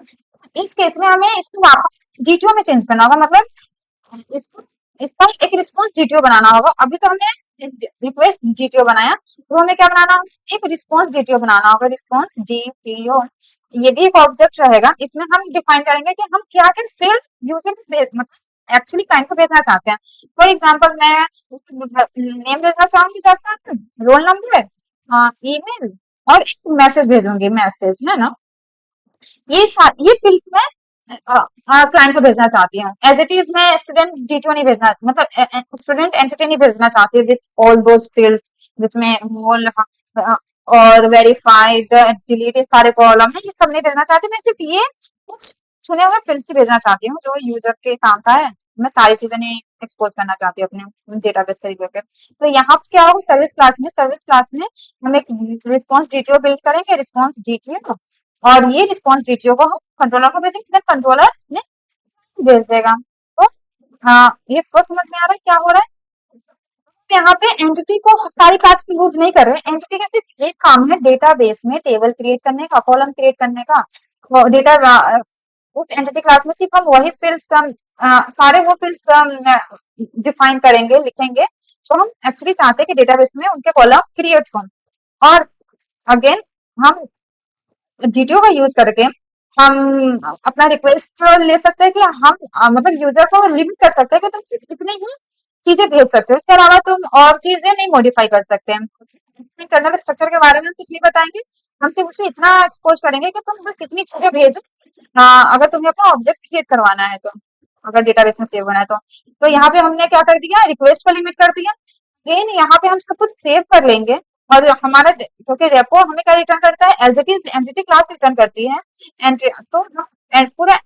इस केस में हमें इसको वापस डीटीओ में चेंज करना होगा, मतलब इसको इसका एक रिस्पॉन्स डीटीओ बनाना होगा। अभी तो हमने रिक्वेस्ट डीटीओ बनाया, तो हमें क्या बनाना होगा, एक रिस्पॉन्स डीटीओ बनाना होगा, रिस्पॉन्स डीटीओ। ये भी एक ऑब्जेक्ट रहेगा, इसमें हम डिफाइन करेंगे कि हम क्या क्या फील्ड यूजर को मतलब एक्चुअली क्लाइंट को भेजना चाहते हैं। फॉर एग्जांपल मैं नेम भेजना चाहूंगी, जैसा रोल नंबर, ईमेल और एक मैसेज भेजूंगी, मैसेज, है ना। ये फील्ड्स में क्लाइंट को भेजना चाहती हूँ। एज इट इज मैं स्टूडेंट डीटीओ नहीं भेजना, मतलब स्टूडेंट एंटिटी नहीं भेजना चाहती विथ ऑल दोज फील्ड्स, जिसमें होल और वेरीफाइड, डिलीट, सारे कॉलम है, ये सब नहीं भेजना चाहती। मैं सिर्फ ये कुछ चुने हुए फील्ड्स ही भेजना चाहती हूँ जो यूजर के काम का है। मैं सारी चीजें नहीं एक्सपोज करना चाहती अपने डेटाबेस से रिलेटेड। तो यहाँ पे क्या होगा, सर्विस क्लास में हम एक रिस्पॉन्स डीटीओ बिल्ड करेंगे, रिस्पॉन्स डीटीओ, और ये रिस्पॉन्स डीटीओ को हम कंट्रोलर को भेजेंगे, कंट्रोलर ने भेज देगा। तो ये फर्स्ट समझ में आ रहा है क्या हो रहा है। यहाँ पे एंटिटी को सारी क्लास में मूव नहीं कर रहे, एंटिटी का सिर्फ एक काम है डेटाबेस में टेबल क्रिएट करने का, कॉलम क्रिएट करने का। डेटा उस एंटिटी क्लास में सिर्फ हम वही फील्ड्स सारे वो फील्ड्स डिफाइन करेंगे, लिखेंगे। तो हम एक्चुअली चाहते हैं कि डेटाबेस में उनके कॉलम क्रिएट हो। और अगेन हम डीटीओ का यूज करके हम अपना रिक्वेस्ट ले सकते हैं कि हम मतलब यूजर को लिमिट कर सकते हैं कि तुम सिर्फ इतने ही चीजें भेज सकते हो, इसके अलावा तुम और चीजें नहीं मॉडिफाई कर सकते हैं। इंटरनल स्ट्रक्चर के बारे में हम कुछ नहीं बताएंगे, हम सिर्फ उसे इतना एक्सपोज करेंगे कि तुम बस इतनी चीजें भेजो। अगर तुम्हें अपना ऑब्जेक्ट क्रिएट करवाना है तो, अगर डेटाबेस में सेव होना है तो यहाँ पे हमने क्या कर दिया, रिक्वेस्ट को लिमिट कर दिया। अगेन यहाँ पे हम सब कुछ सेव कर लेंगे, और हमारा क्योंकि रेपो हमें क्या रिटर्न करता है, as it is entity class return करती है। एंट्री तो हम पूरा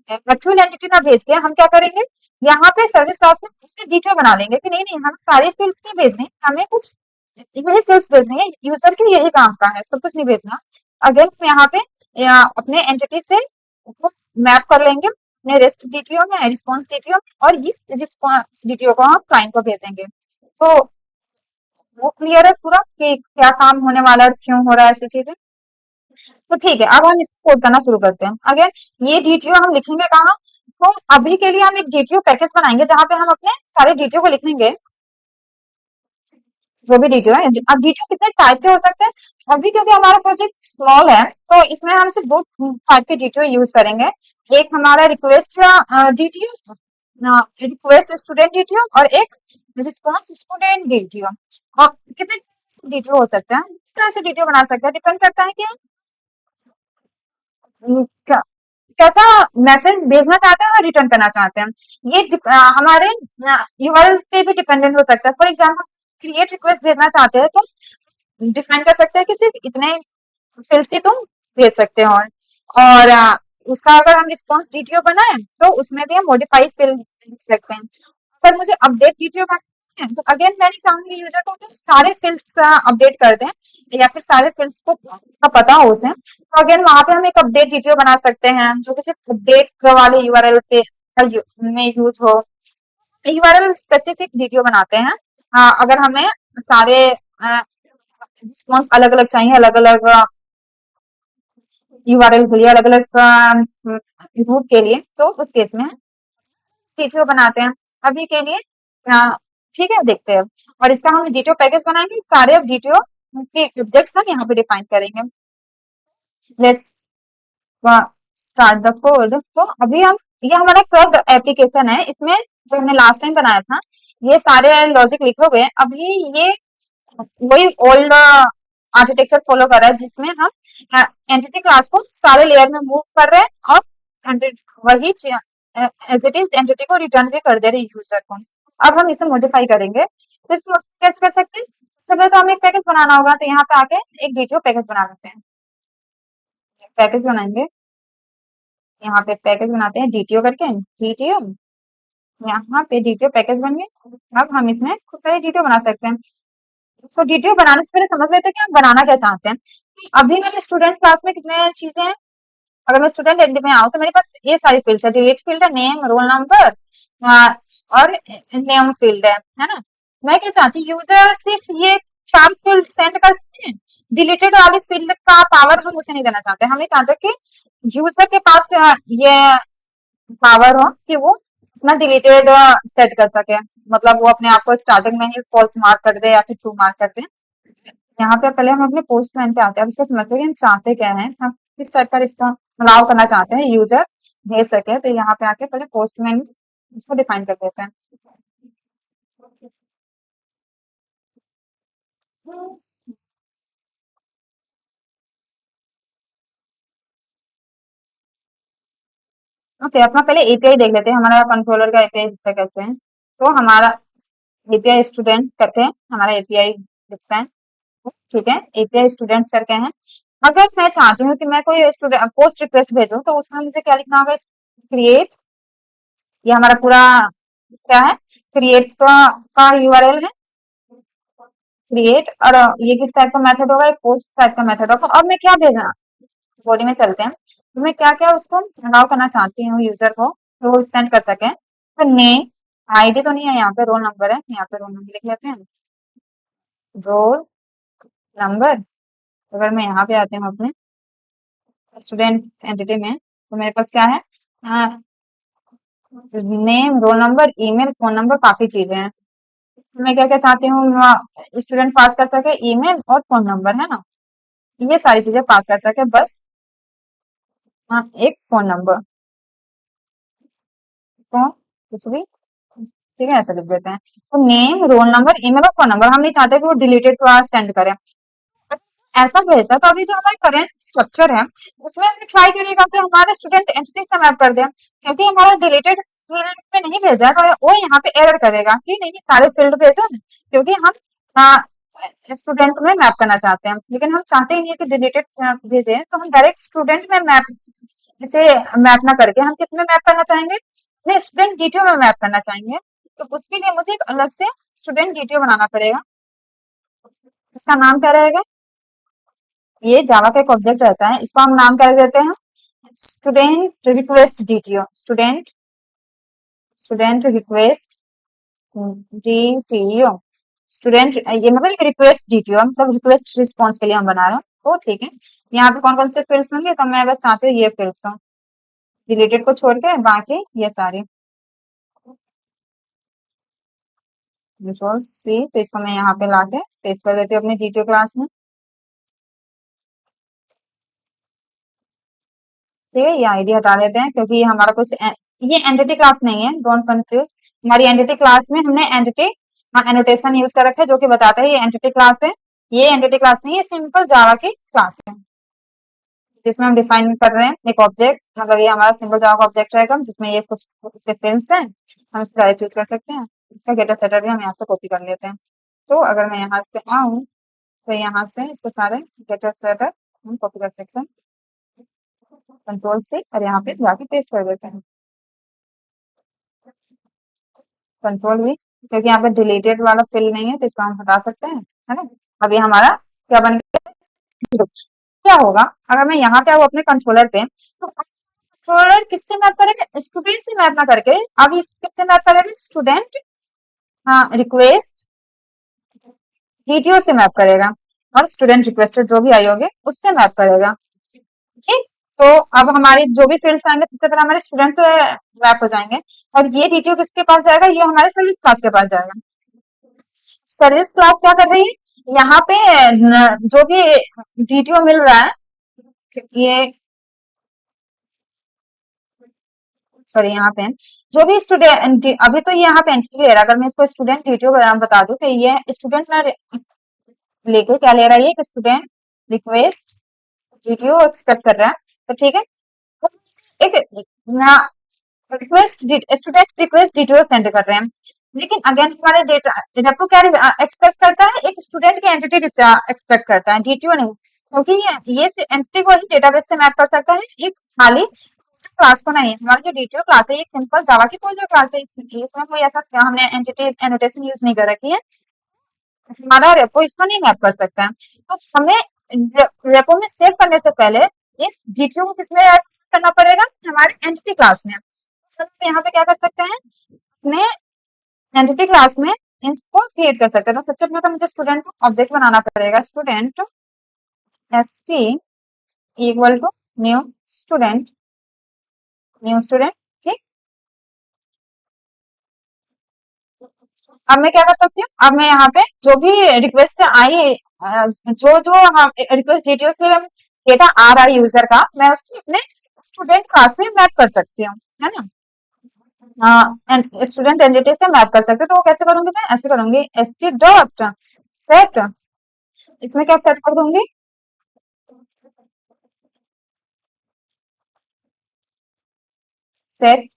एक्चुअल एंटिटी ना भेज के हम क्या करेंगे, यहाँ पे सर्विस क्लास में उसके डिटेल बना लेंगे कि नहीं नहीं हम सारे फील्ड्स नहीं भेजने, हमें कुछ यही फील्ड्स भेजनी है, यूजर के यही काम का है, सब कुछ नहीं भेजना। अगेन हम यहाँ पे अपने एंटिटी से मैप कर लेंगे अपने रेस्ट डीटीओ में, रिस्पॉन्स डीटीओ में, और इस रिस्पॉन्स डीटीओ को हम क्लाइंट को भेजेंगे। तो वो क्लियर है पूरा कि क्या काम होने वाला है और क्यों हो रहा है ऐसी चीजें। तो ठीक है, अब हम इसको कोड करना शुरू करते हैं। अगर ये डीटीओ हम लिखेंगे कहाँ, तो अभी के लिए हम एक डीटीओ पैकेज बनाएंगे जहां पे हम अपने सारे डीटीओ को लिखेंगे, जो भी डीटीओ है। अब डीटीओ कितने टाइप के हो सकते हैं, अभी क्योंकि हमारा प्रोजेक्ट स्मॉल है तो इसमें हम सिर्फ दो टाइप के डीटीओ यूज करेंगे। एक हमारा request DTO, request student DTO, और एक रिस्पॉन्स स्टूडेंट डीटीओ। और कितने डीटीओ हो सकते हैं, कितने ऐसे डीटीओ बना सकते हैं, डिपेंड करता है कि क्या कैसा मैसेज भेजना चाहते हैं और रिटर्न करना चाहते हैं। ये हमारे यूआरएल पे भी डिपेंडेंट हो सकता है। फॉर एग्जाम्पल क्रिएट रिक्वेस्ट भेजना चाहते हैं तो डिफाइन कर सकते हैं कि सिर्फ इतने फील्ड से तुम भेज सकते हो, और उसका अगर हम रिस्पॉन्स डीटीओ बनाए तो उसमें भी हम मॉडिफाइड फील्ड लिख सकते हैं। अगर मुझे अपडेट डीटीओ बनाना है तो अगेन मैं नहीं चाहूंगी यूजर को कि सारे फील्ड्स अपडेट कर दें, या फिर सारे फील्ड्स को का पता हो उसे, तो अगेन वहां पे हम एक अपडेट डीटीओ बना सकते हैं जो कि सिर्फ अपडेट वाले यूआरएल पे में यूज हो। यूआरएल स्पेसिफिक डीटीओ बनाते हैं। अगर हमें सारे रिस्पॉन्स अलग अलग चाहिए, अलग अलग यूआरएल के लिए, अलग अलग रूट के लिए, तो उस केस में डीटीओ बनाते हैं। अभी के लिए ठीक है, देखते हैं। और इसका हम डीटीओ पैकेज बनाएंगे, सारे डीटीओ के ऑब्जेक्ट्स हम यहाँ पे डिफाइन करेंगे। Let's start the code. तो अभी हम, ये हमारा कोड एप्लीकेशन है, इसमें जो हमने लास्ट टाइम बनाया था ये सारे लॉजिक लिखे हुए हैं। अभी ये वही ओल्ड आर्किटेक्चर फॉलो कर रहा है जिसमें हम एंटिटी क्लास को सारे लेयर में मूव कर रहे हैं, और वही एज इट इज एंटिटी को रिटर्न भी कर दे रहे यूजर को। अब हम इसे मॉडिफाई करेंगे, तो इसको कैसे कर सकते हैं, सबसे पहले तो हमें एक पैकेज बनाना होगा, तो यहाँ पे आके एक डीटीओ पैकेज बना लेते हैं। पैकेज बनाएंगे, यहाँ पे पैकेज बनाते हैं डीटीओ करके, डीटीओ, यहाँ पे डीटीओ पैकेज बन गए। अब हम इसमें खूब सारे डीटीओ बना सकते हैं। तो डीटीओ बनाने से पहले समझ लेते हैं कि हम बनाना क्या चाहते हैं। अभी मेरे स्टूडेंट क्लास में कितने चीजें हैं, अगर मैं स्टूडेंट एंड में आऊँ तो मेरे पास ये सारी फील्ड्स है, डिलीट फील्ड है, नेम, रोल नंबर, और नेम फील्ड है ना। मैं क्या चाहती हूँ, यूजर सिर्फ ये चार फील्ड सेंड कर सकते हैं, डिलीटेड वाली फील्ड का पावर हम उसे नहीं देना चाहते। हम नहीं चाहते कि यूजर के पास ये पावर हो कि वो अपना डिलीटेड सेट कर सके, मतलब वो अपने आप को स्टार्टिंग में ही फॉल्स मार्क कर दे या फिर ट्रू मार्क कर दे। यहाँ पे पहले हम अपने पोस्टमैन पे आते हैं, अब इसका समझते हैं कि हम चाहते क्या है, हम किस टाइप का रिस्पॉन्स अलाउ करना चाहते हैं यूजर भेज सके। तो यहाँ पे आके पहले पोस्टमैन इसको डिफाइन कर देते हैं। ओके, अपना पहले एपीआई देख लेते हैं, हमारा कंट्रोलर का एपीआई दिखता है कैसे है। तो हमारा एपीआई स्टूडेंट्स करते हैं, हमारा एपीआई दिखता है, ठीक है, एपीआई स्टूडेंट्स करके हैं। अगर मैं चाहती हूँ कि मैं कोई स्टूडेंट पोस्ट रिक्वेस्ट भेजूं तो उसमें मुझे क्या लिखना होगा, क्रिएट, ये हमारा पूरा क्या है, क्रिएट का यूआरएल है, क्रिएट, और ये किस टाइप का मेथड होगा, एक पोस्ट टाइप का मेथड होगा। अब मैं क्या भेजना, बॉडी में चलते हैं, तो मैं क्या क्या उसको अलाउ करना चाहती हूँ यूजर को, तो वो सेंड कर सके। तो नेम, आईडी तो नहीं है यहाँ पे, रोल नंबर है, यहाँ पे रोल नंबर लिख लेते हैं, रोल नंबर। अगर मैं यहाँ पे आती हूँ अपने स्टूडेंट एंटिटी में, तो मेरे पास क्या है, name, roll number, email, phone number, काफी चीजें हैं। तो मैं क्या क्या चाहती हूँ, स्टूडेंट पास कर सके ईमेल और फोन नंबर, है ना, ये सारी चीजें पास कर सके बस। एक फोन नंबर, फोन कुछ भी, ठीक है, ऐसा लिख देते हैं। तो नेम, रोल नंबर, ईमेल और फोन नंबर। हम नहीं चाहते कि वो डिलीटेड क्लास सेंड करे, ऐसा भेजता। तो अभी जो हमारा करंट स्ट्रक्चर है उसमें हमने ट्राई करेगा कि हमारे स्टूडेंट एंटिटी से मैप कर दें, क्योंकि हमारा डिलीटेड फील्ड में नहीं भेजा है तो वो यहाँ पे एरर करेगा कि नहीं सारे फील्ड भेजो, क्योंकि हम स्टूडेंट में मैप करना चाहते हैं। लेकिन हम चाहते ही नहीं कि डिलीटेड भेजे, तो हम डायरेक्ट स्टूडेंट में मैप से मैप ना करके हम किस में मैप करना चाहेंगे, अपने स्टूडेंट डिटेल में मैप करना चाहेंगे। तो उसके लिए मुझे एक अलग से स्टूडेंट डिटेल बनाना पड़ेगा। इसका नाम क्या रहेगा, ये जावा का एक ऑब्जेक्ट रहता है, इसको हम नाम क्या रख देते हैं, student request DTO, student student request DTO, student, ये मतलब एक रिक्वेस्ट डीटीओ मतलब रिक्वेस्ट रिस्पॉन्स के लिए हम बना रहे हैं। तो ठीक है, यहाँ पे कौन कौन से फील्ड्स होंगे, तो मैं बस चाहती हूँ ये फील्ड्स हो, रिलेटेड को छोड़ के बाकी ये सारे। कंट्रोल सी, तो इसको मैं यहाँ पे लाके पेस्ट कर देती हूँ अपनी डीटीओ क्लास में। ठीक है, ये आईडी हटा देते हैं क्योंकि ये हमारा कुछ ये एंटिटी क्लास नहीं है, डोंट कंफ्यूज। हमारी एंटिटी क्लास में हमने एंटिटी एनोटेशन यूज कर रखा है जो कि बताता है ये एंटिटी क्लास है। ये एंटिटी क्लास नहीं, ये सिंपल जावा की क्लास है जिसमें हम डिफाइन कर रहे हैं एक ऑब्जेक्ट, मतलब ये हमारा सिंपल जावा का ऑब्जेक्ट रहेगा जिसमें ये कुछ इसके फील्ड्स हैं, हम इसको डायरेक्ट यूज कर सकते हैं। इसका डेटा सेटर भी हम यहाँ से कॉपी कर लेते हैं। तो अगर मैं यहाँ से आऊँ तो यहाँ से इसके सारे डेटा सेटर हम कॉपी कर सकते हैं, कंट्रोल से, और यहाँ पे जाके पेस्ट कर देते हैं, कंट्रोल भी, क्योंकि यहाँ पे डिलीटेड वाला फील्ड नहीं है तो इसको हम हटा सकते हैं, है ना। अब ये हमारा क्या बन गया, क्या होगा अगर मैं यहाँ पे आऊँ अपने कंट्रोलर पे, तो कंट्रोलर किससे मैप करेगा, स्टूडेंट से मैप ना करके अब इस किससे मैप करेगा, स्टूडेंट रिक्वेस्ट डीटीओ से मैप करेगा, और स्टूडेंट रिक्वेस्टेड जो भी आई होगी उससे मैप करेगा। ठीक, तो अब हमारे जो भी फील्ड्स आएंगे सबसे पहले हमारे स्टूडेंट से मैप हो जाएंगे, और ये डीटीओ किसके पास जाएगा, ये हमारे सर्विस क्लास के पास जाएगा। सर्विस क्लास क्या कर रही है, यहाँ पे जो भी डीटीओ मिल रहा है, ये सॉरी यहाँ पे जो भी स्टूडेंट, अभी तो ये यहाँ पे एंटिटी ले रहा है, अगर मैं इसको स्टूडेंट डीटीओ बता दूं कि ये स्टूडेंट ना लेके क्या ले रहा है, ये स्टूडेंट रिक्वेस्ट डीटीओ एक्सपेक्ट कर रहा है, तो ठीक है। तो एक request student request detail send कर रहे हैं, लेकिन अगेन हमारे डेटा रेपो क्या एक्सपेक्ट करता है, एक स्टूडेंट की एंटिटी एक्सपेक्ट करता है, डीटीओ नहीं, क्योंकि ये एंटिटी को ही डेटाबेस से मैप कर सकता है, एक खाली क्लास को नहीं। हमारी जो डीटीओ क्लास है एक सिंपल जावा की कोई जो क्लास है, इसमें कोई ऐसा हमने एंटिटी एनोटेशन यूज नहीं कर रखी है, हमारा रेपो इसको नहीं मैप कर सकता है। तो हमें रेपो में सेव करने से पहले इस डीटीओ को किसमें ऐड करना पड़ेगा, हमारे एंटिटी क्लास में। तो यहाँ पे क्या कर सकते हैं, अपने एंटिटी क्लास में इसको क्रिएट कर सकते हैं। तो सबसे पहले तो मुझे स्टूडेंट ऑब्जेक्ट बनाना पड़ेगा, student st equal to new student, new student. ठीक, अब मैं क्या कर सकती हूँ, अब मैं यहाँ पे जो भी रिक्वेस्ट से आई जो जो रिक्वेस्ट डिटेल से डेटा आ रहा है यूजर का, मैं उसको अपने स्टूडेंट क्लास में मैप कर सकती हूँ, है ना। स्टूडेंट एंटिटी से मैप कर सकते हो, तो वो कैसे करूंगी, मैं ऐसे करूंगी st डॉट सेट, इसमें क्या सेट कर दूंगी, सेट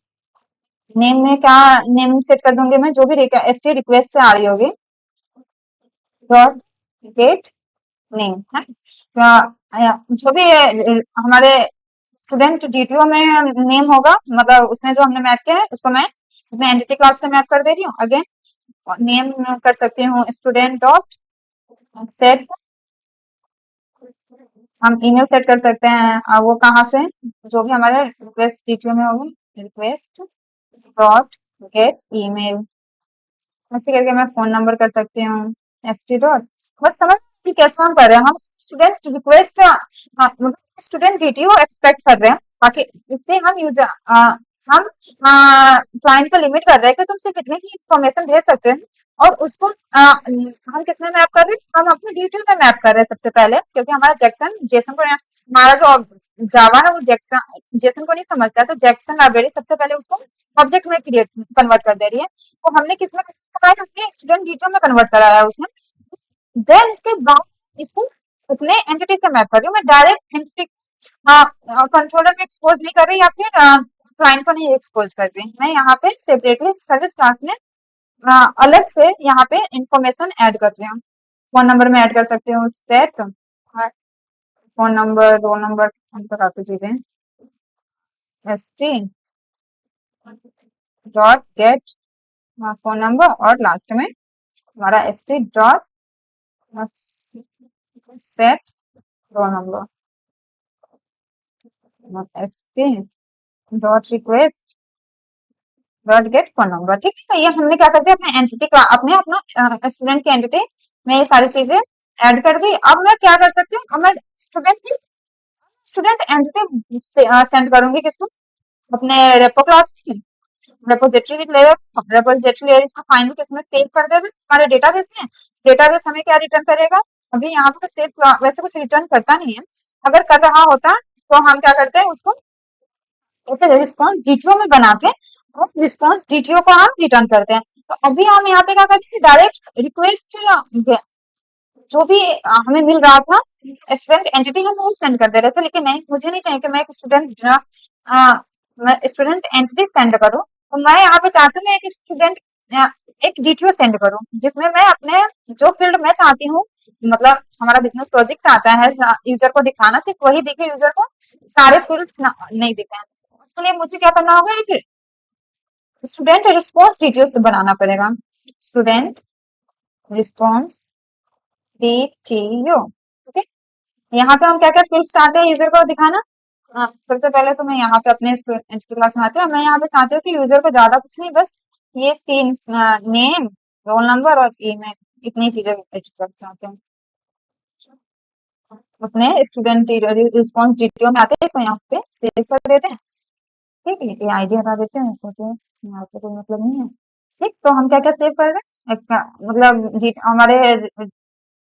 नेम में क्या नेम सेट कर दूंगी मैं, जो भी st रिक्वेस्ट से आ रही होगी डॉट गेट नेम है, जो भी हमारे स्टूडेंट डीटीओ में नेम होगा, मतलब उसमें जो हमने मैप किया है उसको मैं अपने एंटिटी क्लास से मैप कर दे रही हूँ। अगेन नेम कर सकती हूँ स्टूडेंट डॉट सेट, हम ईमेल सेट कर सकते हैं, वो कहाँ से, जो भी हमारे रिक्वेस्ट डीटीओ में होगी, रिक्वेस्ट डॉट गेट ईमेल, ऐसे करके मैं फोन नंबर कर सकती हूँ st डॉट, बस समझ कि कैसे हम कर रहे हैं, हम student request student DTO expect कर रहे हैं, ताकि इससे हम यूजर हम क्लाइंट को लिमिट कर रहे हैं कि तुम सिर्फ इतनी ही इंफॉर्मेशन भेज सकते हैं, और उसको हम किस में मैप कर रहे हैं, हम अपने डीटीओ में मैप कर रहे हैं सबसे पहले, क्योंकि हमारा जेसन जेसन को हमारा जो जावा ना वो जेसन को नहीं समझता है, तो जैक्सन लाइब्रेरी सबसे पहले उसको ऑब्जेक्ट में क्रिएट कन्वर्ट कर दे रही है। तो हमने किसमें कराया, अपने स्टूडेंट डिटेल में कन्वर्ट कराया है उसने। देन उसके बाद इसको अपने एंटिटी से मैप कर रही हूँ मैं, डायरेक्ट एंटिटी कंट्रोलर में एक्सपोज नहीं कर रही या फिर क्लाइंट को नहीं एक्सपोज कर रही। मैं यहाँ पे सेपरेटली सर्विस क्लास में अलग से यहाँ पे इंफॉर्मेशन ऐड कर रही हूँ। फोन नंबर में ऐड कर सकती हूँ, set phone number, roll number, हम तो काफी चीजें, S T dot gate phone number, और लास्ट में हमारा S T dot set roll number, S T dot request dot gate phone number. ठीक है, तो ये हमने क्या कर दिया, अपने एंटिटी का अपना स्टूडेंट की एंटिटी में ये सारी चीजें ऐड कर दी। अब मैं क्या कर सकती हूँ, अब मैं स्टूडेंट एंटिटी सेंड करूंगी किसको, अपने रेपो क्लास में, रेपोजिटरी लेयर, रेपोजिटरी लेयर इसको फाइनल किसमें सेव कर देगा, हमारे डेटाबेस में। डेटाबेस हमें क्या रिटर्न करेगा, अभी यहाँ पे सेव वैसे कुछ रिटर्न करता नहीं है, अगर कर रहा होता तो हम क्या करते हैं उसको रिस्पॉन्स डीटीओ में बनाते हैं और रिस्पॉन्स डीटीओ को हम रिटर्न करते हैं। तो अभी हम यहाँ पे क्या करते हैं, डायरेक्ट रिक्वेस्ट जो भी हमें मिल रहा था स्टूडेंट एंटिटी, हम वो सेंड कर दे रहे थे। लेकिन नहीं, मुझे नहीं चाहिए कि मैं एक स्टूडेंट एंटिटी सेंड करूं, तो मैं यहाँ पे चाहती हूँ एक स्टूडेंट एक डीटीओ सेंड करूं, जिसमें मैं अपने जो फील्ड मैं चाहती हूँ, मतलब हमारा बिजनेस प्रोजेक्ट आता है यूजर को दिखाना, सिर्फ वही दिखे यूजर को, सारे फील्ड्स नहीं दिखे। उसके लिए मुझे क्या करना होगा, एक स्टूडेंट रिस्पॉन्स डीटीओ से बनाना पड़ेगा, स्टूडेंट रिस्पॉन्स डीटीओ। ओके, यहाँ पे हम क्या क्या फील्ड्स चाहते हैं यूजर को दिखाना। सबसे पहले तो मैं यहाँ पे अपने एंटिटी क्लास में आती हूँ, मैं यहाँ पे चाहती हूँ कि यूजर को ज्यादा कुछ नहीं, बस ये तीन नेम, रोल नंबर और ईमेल, इतनी चीजें एडिट करना चाहते हैं। अपने स्टूडेंट रिस्पॉन्स डीटीओ में आते हैं, इसको यहाँ पे सेव कर देते हैं। ठीक है, ये आईडी हटा देते हैं क्योंकि यहाँ पे कोई मतलब नहीं है। ठीक, तो हम क्या क्या सेव कर रहे हैं, मतलब हमारे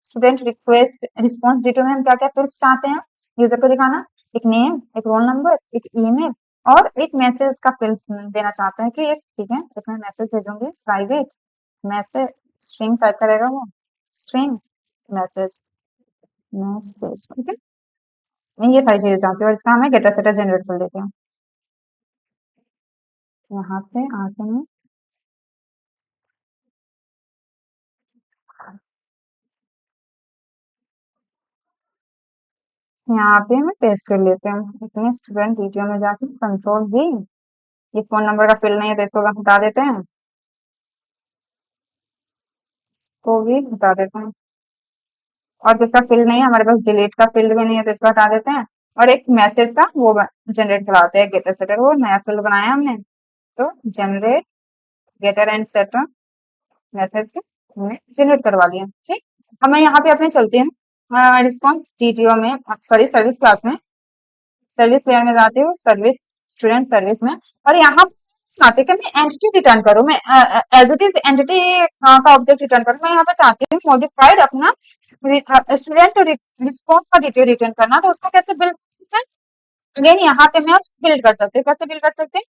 स्टूडेंट रिक्वेस्ट रिस्पॉन्स डेटा में हम क्या क्या फील्ड्स चाहते हैं यूजर को दिखाना, एक नेम, एक रोल नंबर, एक ईमेल और एक मैसेज का फील्ड देना चाहते हैं कि एक, ठीक है, एक मैं मैसेज भेजूंगी, प्राइवेट मैसेज, स्ट्रिंग टाइप करेगा वो, स्ट्रिंग मैसेज मैसेज। ठीक है, मैं ये सारी चीजें चाहती हूँ और इसका हमें गेटर सेटर जनरेट कर लेते हैं। यहाँ पे आते हैं, यहाँ पे हमें पेस्ट कर लेते हैं अपने स्टूडेंट डिटेल में जाके, कंट्रोल भी, ये फोन नंबर का फील्ड नहीं है तो इसको हटा देते हैं, इसको भी हटा देते हैं, और किसका फील्ड नहीं है हमारे पास, डिलीट का फील्ड भी नहीं है तो इसको हटा देते हैं, और एक मैसेज का वो जनरेट कराते हैं, गेटर सेटर, वो नया फील्ड बनाया हमने, तो generate getter and setter message के हमने जनरेट करवा दिया। ठीक, अब मैं यहाँ पे अपने चलती हूँ रिस्पॉन्स डीटीओ में, सॉरी सर्विस क्लास में, सर्विस लेयर में जाती हूँ, सर्विस स्टूडेंट सर्विस में, और यहाँ चाहती हूँ कि मैं एंटिटी रिटर्न करूँ, मैं एज इट इज एंटिटी का ऑब्जेक्ट रिटर्न करूँ। मैं यहाँ पे चाहती हूँ मॉडिफाइड अपना स्टूडेंट रिस्पॉन्स का डिटेल रिटर्न करना, तो उसको कैसे बिल्ड करते हैं, अगेन यहाँ पे मैं उसको बिल्ड कर सकती हूँ। कैसे बिल्ड कर सकते हैं,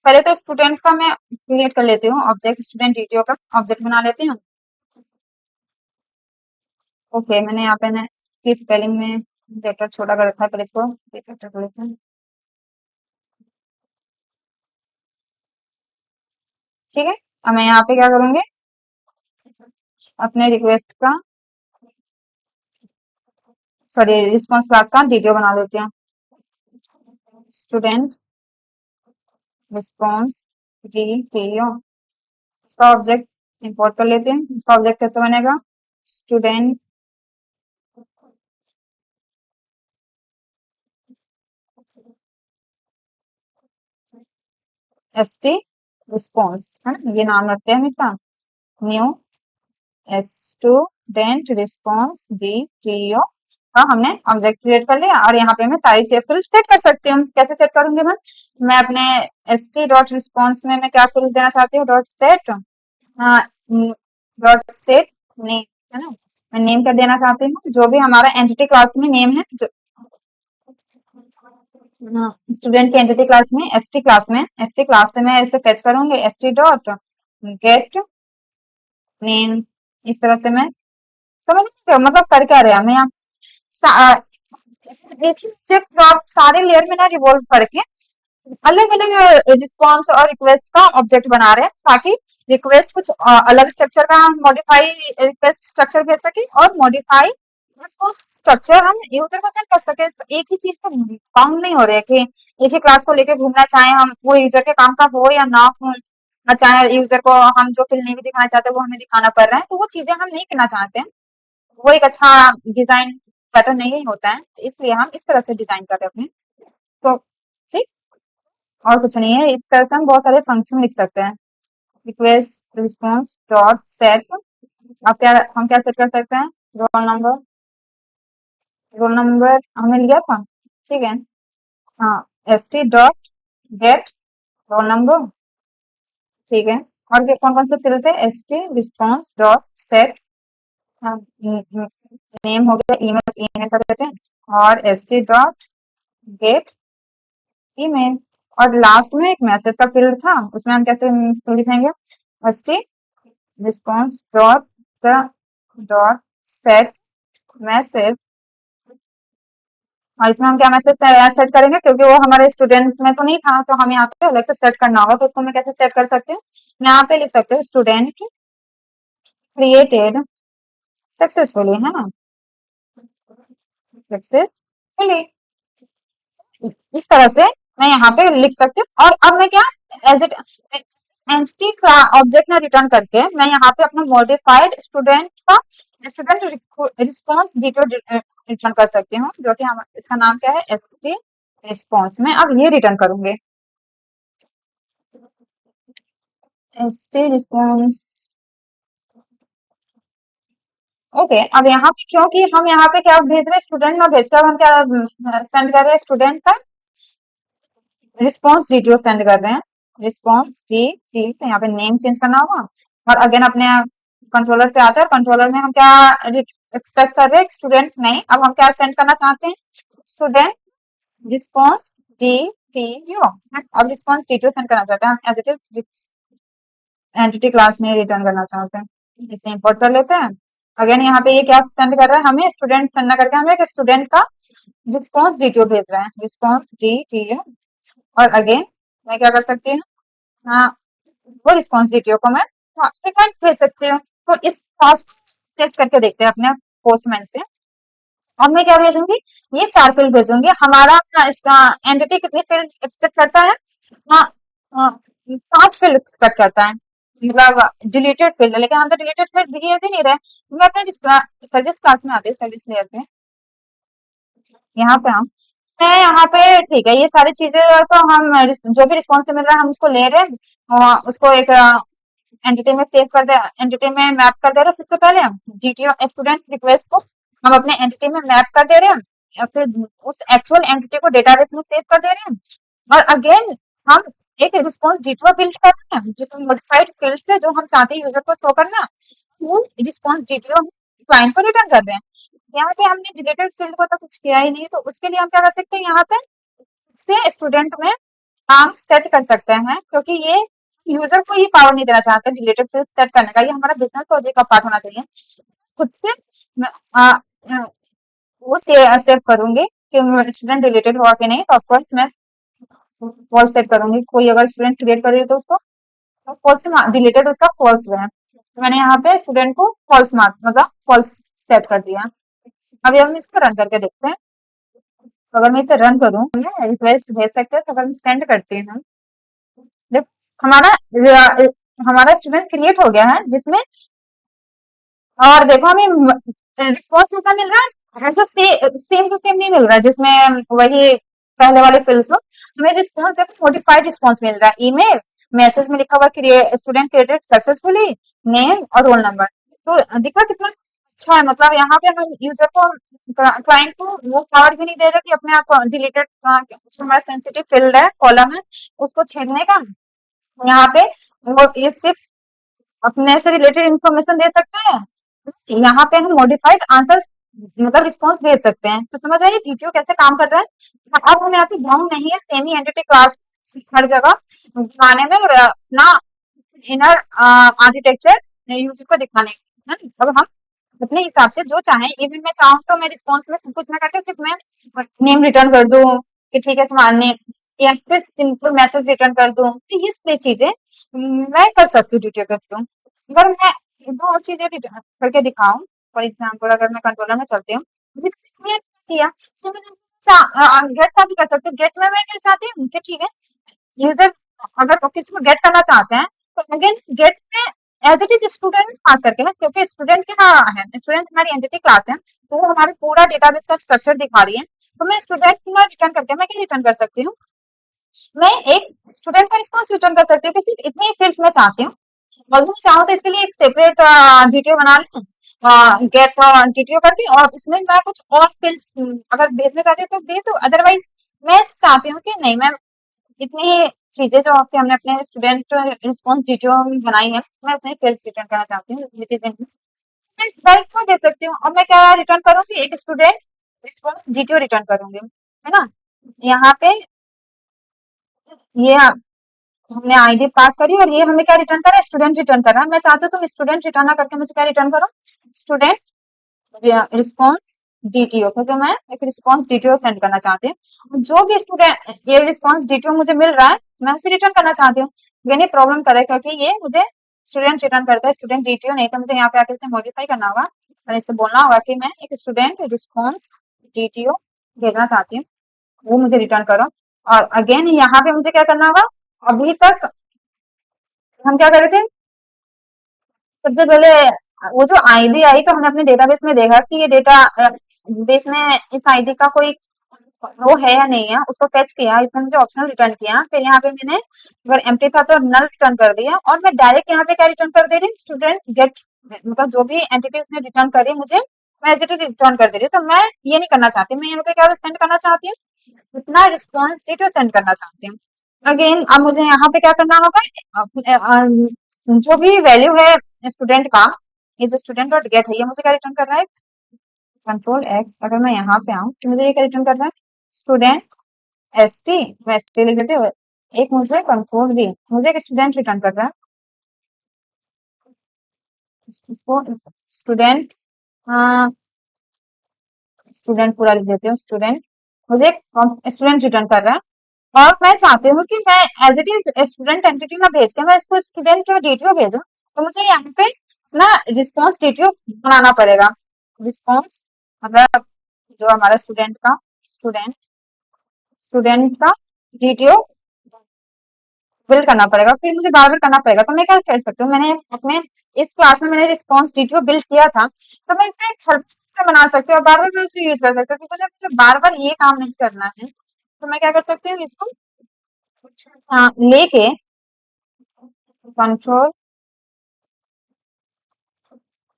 पहले तो स्टूडेंट का मैं क्रिएट कर लेती हूँ ऑब्जेक्ट, स्टूडेंट डिटेल का ऑब्जेक्ट बना लेती हूँ। ओके, मैंने यहाँ पे ना इसकी स्पेलिंग में लेटर छोटा कर रखा है, पहले इसको लेटर कर लेते हैं। ठीक है, अब मैं यहाँ पे क्या करूंगी, अपने रिक्वेस्ट का, सॉरी रिस्पॉन्स क्लास का डिटेल बना लेते हैं, स्टूडेंट रिस्पॉन्स डिटेल, इसका ऑब्जेक्ट इंपोर्ट कर लेते हैं। इसका ऑब्जेक्ट कैसे बनेगा, स्टूडेंट एस टी रिस्पॉन्स, है ना, ये नाम रखते हैं हम इसका, न्यू स्टूडेंट रिस्पॉन्स डीटीओ का हमने ऑब्जेक्ट क्रिएट कर लिया, और यहाँ पे मैं सारी चीजें फील्ड सेट कर सकती हूँ। कैसे सेट करूंगी मैं अपने एस टी डॉट रिस्पॉन्स में मैं क्या फील्ड देना चाहती हूँ, डॉट सेट नेम, है ना, मैं नेम कर देना चाहती हूँ, जो भी हमारा एंटिटी क्लास में नेम है, जो स्टूडेंट की एंटिटी क्लास में एसटी क्लास से मैं इसे फेच करूंगी st डॉट गेट नेम। इस तरह से मैं समझ रहे हो मतलब कर क्या रहे हैं हमें यहाँ एक ही ऑब्जेक्ट को आप सारे लेयर में ना रिवॉल्व करके अलग अलग रिस्पॉन्स और रिक्वेस्ट का ऑब्जेक्ट बना रहे हैं ताकि रिक्वेस्ट कुछ अलग स्ट्रक्चर का मॉडिफाई रिक्वेस्ट स्ट्रक्चर भेज सके और मॉडिफाई रिस्पॉन्स स्ट्रक्चर हम यूजर को सेंड कर सके। एक ही चीज पे बाउंड नहीं हो रहे कि एक ही क्लास को लेके घूमना चाहे हम वो यूजर के काम का हो या ना हो, और चाहे यूजर को हम जो फील्ड नहीं भी दिखाना चाहते वो हमें दिखाना पड़ रहा है, तो वो चीजें हम नहीं करना चाहते हैं। वो एक अच्छा डिजाइन पैटर्न नहीं होता है, तो इसलिए हम इस तरह से डिजाइन कर रहे हैं अपने। तो ठीक, और कुछ नहीं है, इस तरह से हम बहुत सारे फंक्शन लिख सकते हैं। रिक्वेस्ट रिस्पॉन्स डॉट सेट, अब क्या हम क्या सेट कर सकते हैं, रोल नंबर हमने लिया था, ठीक है। हाँ, st dot gate roll number, ठीक है। और कौन कौन से फील्ड थे, st response dot set name हो गया, ईमेल कर देते हैं, और st डॉट गेट ईमेल, और लास्ट में एक मैसेज का फील्ड था, उसमें हम कैसे लिखेंगे, st response dot set message, और इसमें हम क्या मैसेज सेट करेंगे क्योंकि वो हमारे स्टूडेंट में तो नहीं था, तो हम यहाँ पे अलग से सेट करना होगा, तो उसको मैं कैसे सेट कर सकते हैं, मैं यहाँ पे लिख सकते हैं स्टूडेंट क्रिएटेड सक्सेसफुली, है ना, सक्सेसफुली, इस तरह से मैं यहाँ पे लिख सकती हूँ। और अब मैं क्या एज इट एंटिटी ऑब्जेक्ट में रिटर्न करके मैं यहाँ पे अपना modified student response detail return कर सकती हूँ, जो कि हम इसका नाम क्या है, st रिस्पॉन्स। मैं अब ये रिटर्न करूंगी st रिस्पॉन्स, ओके। अब यहाँ पे क्योंकि हम यहाँ पे क्या भेज रहे हैं, स्टूडेंट ना भेजकर हम क्या सेंड कर रहे हैं, स्टूडेंट का रिस्पॉन्स डी सेंड कर रहे हैं, रिस्पॉन्स डी, तो यहाँ पे नेम चेंज करना होगा। और अगेन अपने कंट्रोलर पे आता है, कंट्रोलर में हम क्या एक्सपेक्ट कर रहे हैं, स्टूडेंट नहीं, अब हम क्या सेंड करना चाहते हैं, स्टूडेंट रिस्पॉन्स डी यू। अब रिस्पॉन्स डी सेंड करना चाहते हैं हम, as it is entity class में रिटर्न करना चाहते हैं, इसे इंपोर्ट कर लेते हैं। अगेन यहाँ पे ये क्या सेंड कर रहा है, हमें स्टूडेंट सेंड ना करके हमें एक स्टूडेंट का रिस्पॉन्स डी भेज रहा है, रिस्पॉन्स डी। और अगेन मैं क्या कर सकती हूँ, हाँ, वो रिस्पॉन्स जीटीओ को मैं रिटर्न भेज सकती हूँ। तो इस टास्क को टेस्ट करके देखते हैं अपने पोस्टमैन से। अब मैं क्या भेजूंगी, ये 4 फील्ड भेजूंगी, हमारा इसका एंटिटी कितनी फील्ड एक्सपेक्ट करता है, हाँ, 5 फील्ड एक्सपेक्ट करता है, मतलब डिलीटेड फील्ड, लेकिन हम तो डिलीटेड फील्ड भेज ही नहीं रहे। मैं अपने सर्विस क्लास में आती है, सर्विस लेयर पे, यहाँ पे हम मैं यहाँ पे ठीक है, ये सारी चीजें तो हम जो भी रिस्पॉन्स मिल रहा है हम उसको ले रहे हैं और उसको एक एंटिटी में सेव कर दे, एंटिटी में मैप कर दे रहे हैं। सबसे पहले हम डीटीओ स्टूडेंट रिक्वेस्ट को हम अपने एंटिटी में मैप कर दे रहे हैं, या फिर उस एक्चुअल एंटिटी को डेटाबेस में सेव कर दे रहे हैं। और अगेन हम एक रिस्पॉन्स डीटीओ बिल्ड कर रहे हैं जिसमें मॉडिफाइड फील्ड से जो हम चाहते हैं यूजर को शो करना, वो रिस्पॉन्स डीटीओ क्लाइंट को रिटर्न कर रहे हैं। यहाँ पे हमने डिलीटेड फील्ड को तो कुछ किया ही नहीं, तो उसके लिए हम क्या कर सकते हैं, यहाँ पे से स्टूडेंट में हम सेट कर सकते हैं, क्योंकि ये यूजर को ये पावर नहीं देना चाहते डिलीटेड फील्ड सेट करने का, ये हमारा बिजनेस लॉजिक का पार्ट होना चाहिए। खुद से वो सेव करूंगी कि स्टूडेंट डिलीटेड हुआ कि नहीं, तो ऑफकोर्स मैं फॉल्स सेट करूंगी। कोई अगर स्टूडेंट क्रिएट कर रही है तो उसको फॉल्स डिलीटेड उसका फॉल्स है, तो मैंने यहाँ पे स्टूडेंट को फॉल्स मार्क मतलब फॉल्स सेट कर दिया। अभी हम इसको रन करके देखते हैं, तो अगर मैं इसे रन करूँ रिक्वेस्ट भेज सकते हैं, तो अगर मैं सेंड करती हूँ, देख हमारा हमारा स्टूडेंट क्रिएट हो गया है जिसमें, और देखो हमें रिस्पॉन्स ऐसा मिल रहा है, ऐसा सेम टू सेम नहीं मिल रहा है जिसमें वही पहले वाले फील्ड्स हो। हमें रिस्पॉन्स देखो मॉडिफाइड रिस्पॉन्स मिल रहा है, ईमेल मैसेज में लिखा हुआ स्टूडेंट क्रिएटेड सक्सेसफुली नेम और रोल नंबर। तो दिखा कितना अच्छा है, मतलब यहाँ पे हम यूजर को क्लाइंट को वो पावर भी नहीं दे रहे कि अपने आप डिलीटेड हमारा सेंसिटिव फील्ड है कॉलम है उसको छेड़ने का। यहाँ पे वो ये सिर्फ अपने से रिलेटेड इंफॉर्मेशन दे सकते हैं, यहाँ पे हम मॉडिफाइड आंसर मतलब रिस्पॉन्स भेज सकते हैं। तो समझ आइए डीटीओ कैसे काम कर रहा है। अब हम यहाँ पे बाउंड नहीं है सेमी एंटिटी क्लास हर जगह दिखाने में और अपना इनर आर्किटेक्चर यूजर को दिखाने में, है ना? अब हम अपने हिसाब से जो चाहे, इवन मैं चाहूँ तो मैं रिस्पॉन्स में सब कुछ ना करके सिर्फ मैं नेम रिटर्न कर दूं कि ठीक है तुम्हारा नेम, या फिर सिंपल मैसेज रिटर्न कर दूं। तो ये सारी चीजें मैं कर सकती हूँ डीटीओ के थ्रू। अगर मैं दो और चीजें रिटर्न करके दिखाऊं, फॉर एग्जाम्पल अगर मैं कंट्रोलर में चलती हूँ, मैंने किया गेट का भी कर सकती हूँ। गेट में मैं क्या चाहती हूँ कि ठीक है यूजर अगर किसी को गेट करना चाहते हैं तो अगेन गेट में as it is student pass करके ना, क्योंकि स्टूडेंट क्या है, स्टूडेंट हमारी एंटिटी क्लास है तो वो हमारे पूरा डेटाबेस का स्ट्रक्चर दिखा रही है। तो मैं स्टूडेंट को रिटर्न करके मैं क्या रिटर्न कर सकती हूँ, मैं एक स्टूडेंट का रिस्पॉन्स रिटर्न कर सकती हूँ कि सिर्फ इतने ही फील्ड्स में चाहती हूँ। अगर मैं चाहूँ तो इसके लिए एक सेपरेट डीटीओ बना लूँ, गेट डीटीओ करके, और इसमें मैं कुछ और फील्ड्स अगर भेजना चाहती हूँ तो भेजो, अदरवाइज मैं चाहती हूँ कि नहीं, मैं इतनी चीजें जो आपके हमने अपने स्टूडेंट रिस्पॉन्स डीटीओ बनाई है मैं उतने फील्ड्स रिटर्न करना चाहती हूँ। ये चीजें मैं इस डायरेक्ट को दे सकती हूँ। अब मैं क्या रिटर्न करूंगी, एक स्टूडेंट रिस्पॉन्स डीटीओ रिटर्न करूंगी, है ना? यहाँ पे ये हमने आईडी पास करी और ये हमें क्या रिटर्न करा, स्टूडेंट रिटर्न करा। मैं चाहती हूँ तुम स्टूडेंट रिटर्न ना करके मुझे क्या रिटर्न करो, स्टूडेंट रिस्पॉन्स डीटीओ, क्योंकि मैं एक रिस्पॉन्स डीटीओ सेंड करना चाहती हूँ। जो भी स्टूडेंट ये रिस्पॉन्स डीटीओ मुझे मिल रहा है मैं उसे रिटर्न करना चाहती हूँ। ये प्रॉब्लम करे क्योंकि ये मुझे स्टूडेंट रिटर्न करता है, स्टूडेंट डीटीओ नहीं। तो मुझे यहाँ पे आके इसे मॉडिफाई करना होगा और इसे बोलना होगा कि मैं एक स्टूडेंट रिस्पॉन्स डीटीओ भेजना चाहती हूँ, वो मुझे रिटर्न करो। और अगेन यहाँ पे मुझे क्या करना होगा, अभी तक हम क्या कर रहे थे, सबसे पहले वो जो आईडी आई तो हमने अपने डेटाबेस में देखा कि ये डेटा बेस में इस आईडी का कोई वो है या नहीं है, उसको फेच किया, इसमें मुझे ऑप्शनल रिटर्न किया, फिर यहाँ पे मैंने अगर एम्प्टी था तो नल रिटर्न कर दिया, और मैं डायरेक्ट यहाँ पे क्या रिटर्न कर दे रही हूँ, स्टूडेंट गेट, मतलब जो भी एंटिटी उसने रिटर्न करी मुझे मैं एज इट इज रिटर्न कर दे रही हूँ। तो मैं ये नहीं करना चाहती, मैं यहाँ पे क्या सेंड करना चाहती हूँ, उतना रिस्पॉन्स डेटा सेंड करना चाहती हूँ। अगेन अब मुझे यहाँ पे क्या करना होगा, जो भी वैल्यू है स्टूडेंट का, ये जो स्टूडेंट डॉट गेट है ये मुझे क्या रिटर्न कर रहा है, कंट्रोल एक्स। अगर मैं यहाँ पे आऊँ तो मुझे ये क्या रिटर्न कर रहा है, स्टूडेंट एस टी, मैं एस टी लिख देती हूँ। एक मुझे कंट्रोल वी, मुझे एक स्टूडेंट रिटर्न कर रहा है, इसको स्टूडेंट, स्टूडेंट पूरा लिख देती हूँ, स्टूडेंट मुझे स्टूडेंट रिटर्न कर रहा है। और मैं चाहती हूँ कि मैं as it is student entity ना भेज के मैं इसको स्टूडेंट डीटीओ भेजूं, तो मुझे यहाँ पे ना रिस्पॉन्स डीटीओ बनाना पड़ेगा। रिस्पॉन्स मतलब जो हमारा स्टूडेंट स्टूडेंट का डीटीओ बिल्ड करना पड़ेगा, फिर मुझे बार बार करना पड़ेगा। तो मैं क्या कर सकती हूँ, मैंने अपने इस क्लास में मैंने रिस्पॉन्स डीटीओ बिल्ड किया था, तो मैं इसे हेल्प से बना सकती हूँ और बार बार मैं उसे यूज कर सकती हूँ, क्योंकि मुझे बार बार ये काम नहीं करना है। तो मैं क्या कर सकती हूँ, इसको लेके कंट्रोल,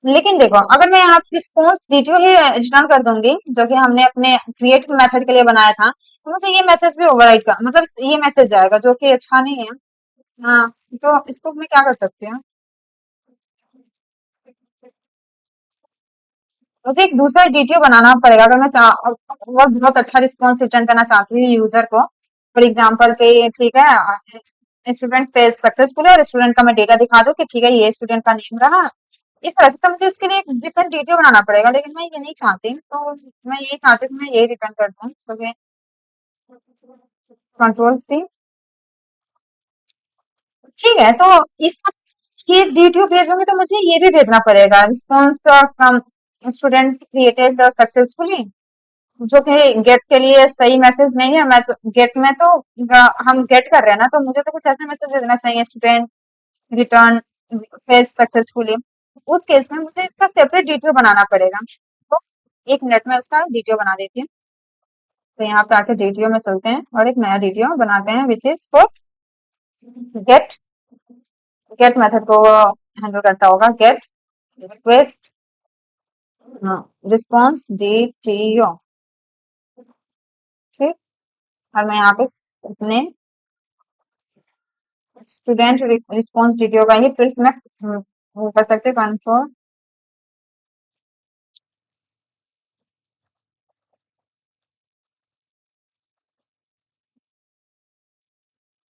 लेकिन देखो अगर मैं यहाँ रिस्पॉन्स डीटीओ ही रिटर्न कर दूंगी जो कि हमने अपने क्रिएट मेथड के लिए बनाया था, तो मुझे ये मैसेज भी ओवरराइट का मतलब ये मैसेज जाएगा जो कि अच्छा नहीं है। हाँ, तो इसको मैं क्या कर सकती हूँ, मुझे एक दूसरा डीटीओ बनाना पड़ेगा अगर मैं और बहुत अच्छा रिस्पॉन्स रिटर्न करना चाहती हूँ यूजर को। फॉर एग्जाम्पल के ठीक है स्टूडेंट पेज सक्सेसफुल है और स्टूडेंट का मैं डेटा दिखा दूँ कि ठीक है ये स्टूडेंट का नेम रहा, इस तरह से। तो मुझे उसके लिए एक डिफरेंट डीटीओ बनाना पड़ेगा, लेकिन मैं ये नहीं चाहती, तो मैं ये चाहती हूँ कि मैं ये रिटर्न कर दूँ। तो कंट्रोल सी, ठीक है। तो इस ये डीटीओ भेजूंगी तो मुझे ये भी भेजना पड़ेगा, response from student created successfully, जो कि गेट के लिए सही मैसेज नहीं है। मैं तो गेट में तो हम गेट कर रहे हैं ना, तो मुझे तो कुछ ऐसा मैसेज देना चाहिए, स्टूडेंट रिटर्न फेस सक्सेसफुली। उस केस में मुझे इसका सेपरेट डीटीओ बनाना पड़ेगा। तो एक मिनट में उसका डीटीओ बना देती हूँ। तो यहाँ पे आके डीटीओ में चलते हैं और एक नया डीटीओ बनाते हैं which is for get, get method को हैंडल करता होगा, गेट रिक्वेस्ट रिस्पॉन्स डीटीओ, ठीक। और मैं यहाँ पे अपने स्टूडेंट रिस्पॉन्स डीटीओ का ही फिर से मैं वो कर सकते कंट्रोल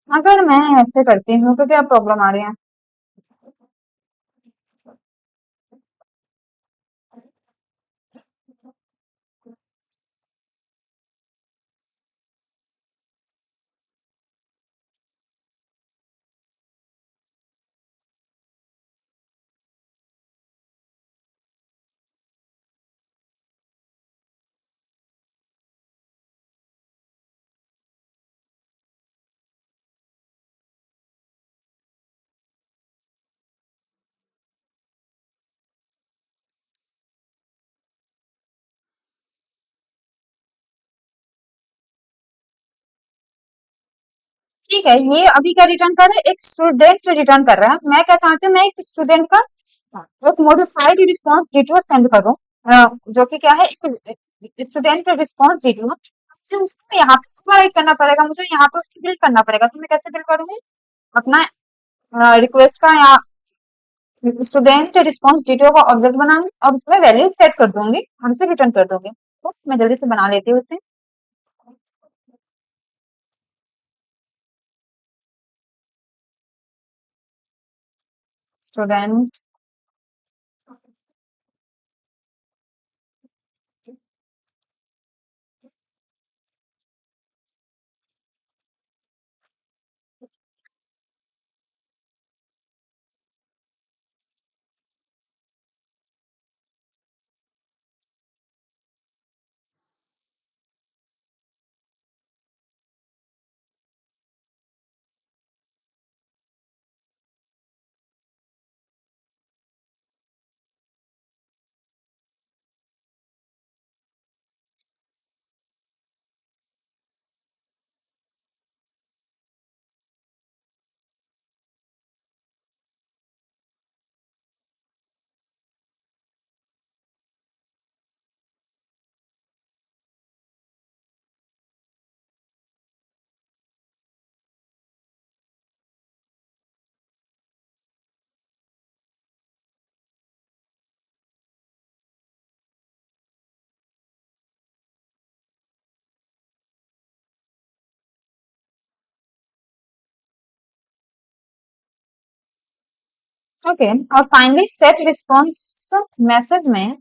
अगर मैं ऐसे करती हूँ तो क्या प्रॉब्लम आ रही है? ठीक है, ये अभी क्या रिटर्न कर रहा है? एक स्टूडेंट रिटर्न कर रहा है। मैं क्या चाहती हूँ, मैं एक स्टूडेंट का एक मॉडिफाइड रिस्पॉन्स डिटेल सेंड करूँ, जो कि क्या है, एक स्टूडेंट रिस्पॉन्स डिटेल। मुझे उसको यहाँ पे प्रोवाइड करना पड़ेगा, मुझे यहाँ पे उसको बिल्ड करना पड़ेगा। तो मैं कैसे बिल्ड करूंगी? अपना रिक्वेस्ट का यहाँ स्टूडेंट रिस्पॉन्स डिटेल का ऑब्जेक्ट बनाऊंगी और उसमें वैल्यू सेट कर दूंगी और उसे रिटर्न कर दूंगी। तो मैं जल्दी से बना लेती हूँ उसे। Student okay. और फाइनली सेट रिस्पॉन्स मैसेज में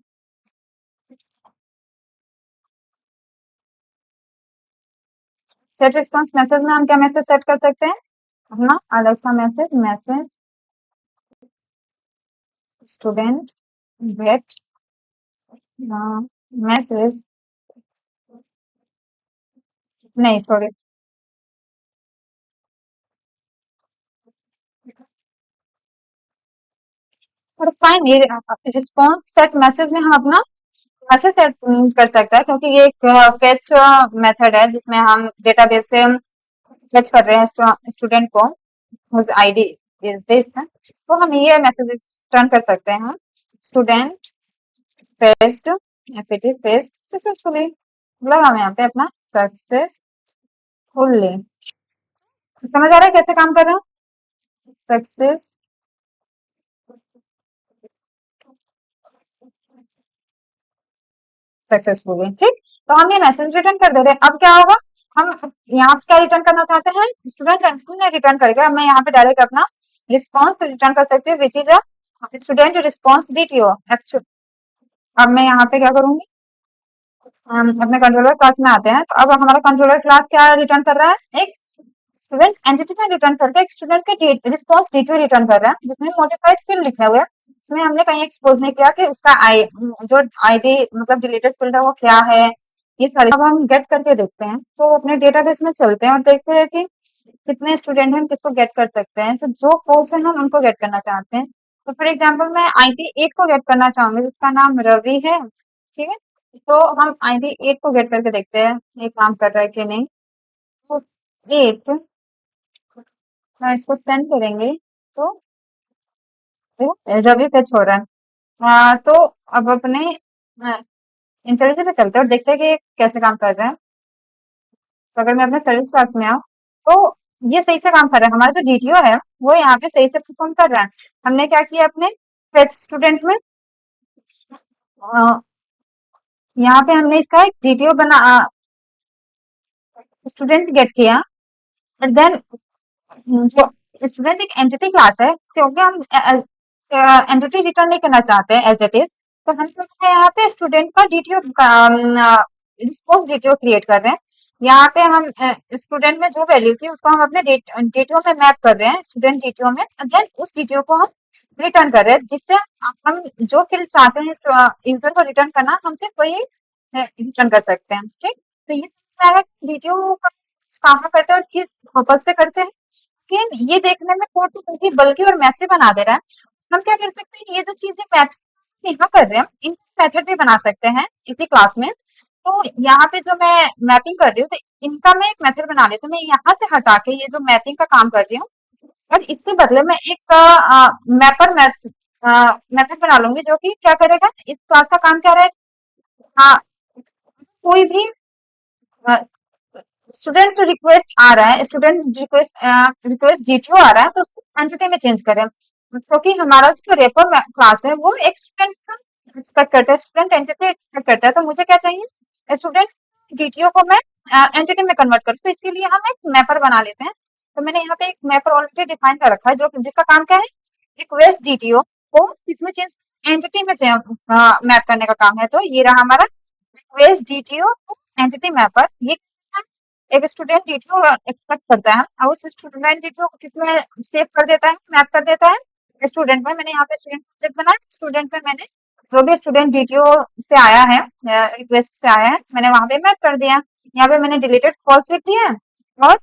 सेट रिस्पॉन्स मैसेज में हम क्या मैसेज सेट कर सकते हैं? अपना अलग सा message, message student gate message, नहीं सॉरी, और फाइन ये रिस्पॉन्स सेट मैसेज में हम अपना मैसेज सेट कर सकते हैं, क्योंकि ये एक फेच मेथड है जिसमें हम डेटाबेस से फेच कर रहे हैं स्टूडेंट को whose ID is this है। तो हम ये मैसेज टर्न कर सकते हैं, student faced FAT faced successfully, मतलब हम यहाँ पे अपना सक्सेसफुली, समझ आ रहा है कैसे काम कर रहा है? सक्सेस सक्सेसफुली, ठीक। तो हम ये मैसेज रिटर्न कर दे रहे हैं। अब क्या होगा, हम यहाँ पे क्या रिटर्न करना चाहते हैं? स्टूडेंट रिटर्न करेगा। अब मैं यहाँ पे डायरेक्ट अपना रिस्पॉन्स रिटर्न कर सकती हूँ, which is a student response DTO actual. अब मैं यहाँ पे क्या करूंगी, हम अपने कंट्रोलर क्लास में आते हैं। तो अब हमारा कंट्रोलर क्लास क्या रिटर्न कर रहा है? एक स्टूडेंट एंटिटी में रिटर्न करके एक स्टूडेंट के रिस्पॉन्स डिटेल रिटर्न कर रहा है, जिसमें मॉडिफाइड फील्ड लिखे हुए हैं। इसमें हमने कहीं एक्सपोज नहीं किया कि उसका जो आईडी मतलब डिलीटेड फील्ड है वो क्या है, ये सारी। अब हम गेट करके देखते हैं, तो अपने डेटाबेस में चलते हैं और देखते हैं कि कितने स्टूडेंट हैं, हम किसको गेट कर सकते हैं। तो जो फोर्स है हम उनको गेट करना चाहते हैं। तो फॉर एग्जाम्पल मैं आईडी 8 को गेट करना चाहूंगी, जिसका नाम रवि है, ठीक है। तो हम आईडी 8 को गेट करके देखते हैं ये काम कर रहा है कि नहीं। तो 8 इसको सेंड करेंगे तो रवि फेच हो रहा है। तो अब अपने इंटरव्यू पे चलते हैं और देखते हैं कि ये कैसे काम कर रहा है। तो अगर मैं अपने सर्विस क्लास में आऊँ, तो ये सही से काम कर रहा है। हमारा जो डीटीओ है वो यहाँ पे सही से परफॉर्म कर रहा है। हमने क्या किया, अपने फेच स्टूडेंट में यहाँ पे हमने इसका एक डीटीओ बना, स्टूडेंट गेट किया, और देन जो स्टूडेंट एक एंटिटी क्लास है, क्योंकि हम एंटिटी रिटर्न नहीं करना चाहते हैं एज इट इज, तो हम क्या कर रहे हैं यहाँ पे स्टूडेंट का डीटीओ रिस्पॉन्स डीटीओ क्रिएट कर रहे हैं। यहाँ पे हम स्टूडेंट में जो वैल्यू थी उसको हम अपने डीटीओ में मैप कर रहे हैं, स्टूडेंट डीटीओ में, अगेन उस डीटीओ को हम रिटर्न कर रहे हैं, जिससे हम जो फील्ड चाहते हैं यूजर को रिटर्न करना, हम सिर्फ वही रिटर्न कर सकते हैं। ठीक, तो ये समझ में आएगा डीटीओ कहाँ करते हैं और किस पर्पज से करते हैं। लेकिन ये देखने में कोड तो काफी बल्कि और मैसी बना दे रहा है। हम क्या कर सकते हैं, ये जो चीजें मैथड यहाँ कर रहे हैं, इनका मेथड भी बना सकते हैं इसी क्लास में। तो यहाँ पे जो मैं मैपिंग कर रही हूँ, तो इनका मैं एक मेथड बना लेती हूँ। मैं यहाँ से हटा के ये जो मैपिंग का काम कर रही हूँ, और इसके बदले में एक मैपर मेथड बना लूंगी, जो कि क्या करेगा, इस क्लास का काम क्या रहेगा, हाँ, कोई भी स्टूडेंट रिक्वेस्ट आ रहा है, स्टूडेंट रिक्वेस्ट डीटीओ आ रहा है, तो उसको एंटिटी में चेंज करें, क्योंकि हमारा जो रेपो क्लास है वो एक स्टूडेंट का एक्सपेक्ट करता है, स्टूडेंट एंटिटी एक्सपेक्ट करता है। तो मुझे क्या चाहिए, स्टूडेंट डीटीओ को मैं एंटिटी में कन्वर्ट करूँ, तो इसके लिए हम एक मैपर बना लेते हैं। तो मैंने यहाँ पे एक मैपर ऑलरेडी डिफाइन कर रखा है, जो जिसका काम क्या है, रिक्वेस्ट डीटीओ को इसमें चेंज, एंटिटी में मैप करने का काम है। तो ये रहा हमारा रिक्वेस्ट डीटीओ एंटिटी मैपर। ये एक स्टूडेंट डीटीओ एक्सपेक्ट करता है और उस स्टूडेंट डीटीओ को किसमें सेव कर देता है, मैप कर देता है स्टूडेंट में। मैंने यहाँ पे स्टूडेंट प्रोजेक्ट बनाया, स्टूडेंट में मैंने जो भी स्टूडेंट डीटीओ से आया है, रिक्वेस्ट से आया है, मैंने वहां पे मैप कर दिया। यहाँ पे मैंने डिलीटेड फॉल्स लिख दिया है, और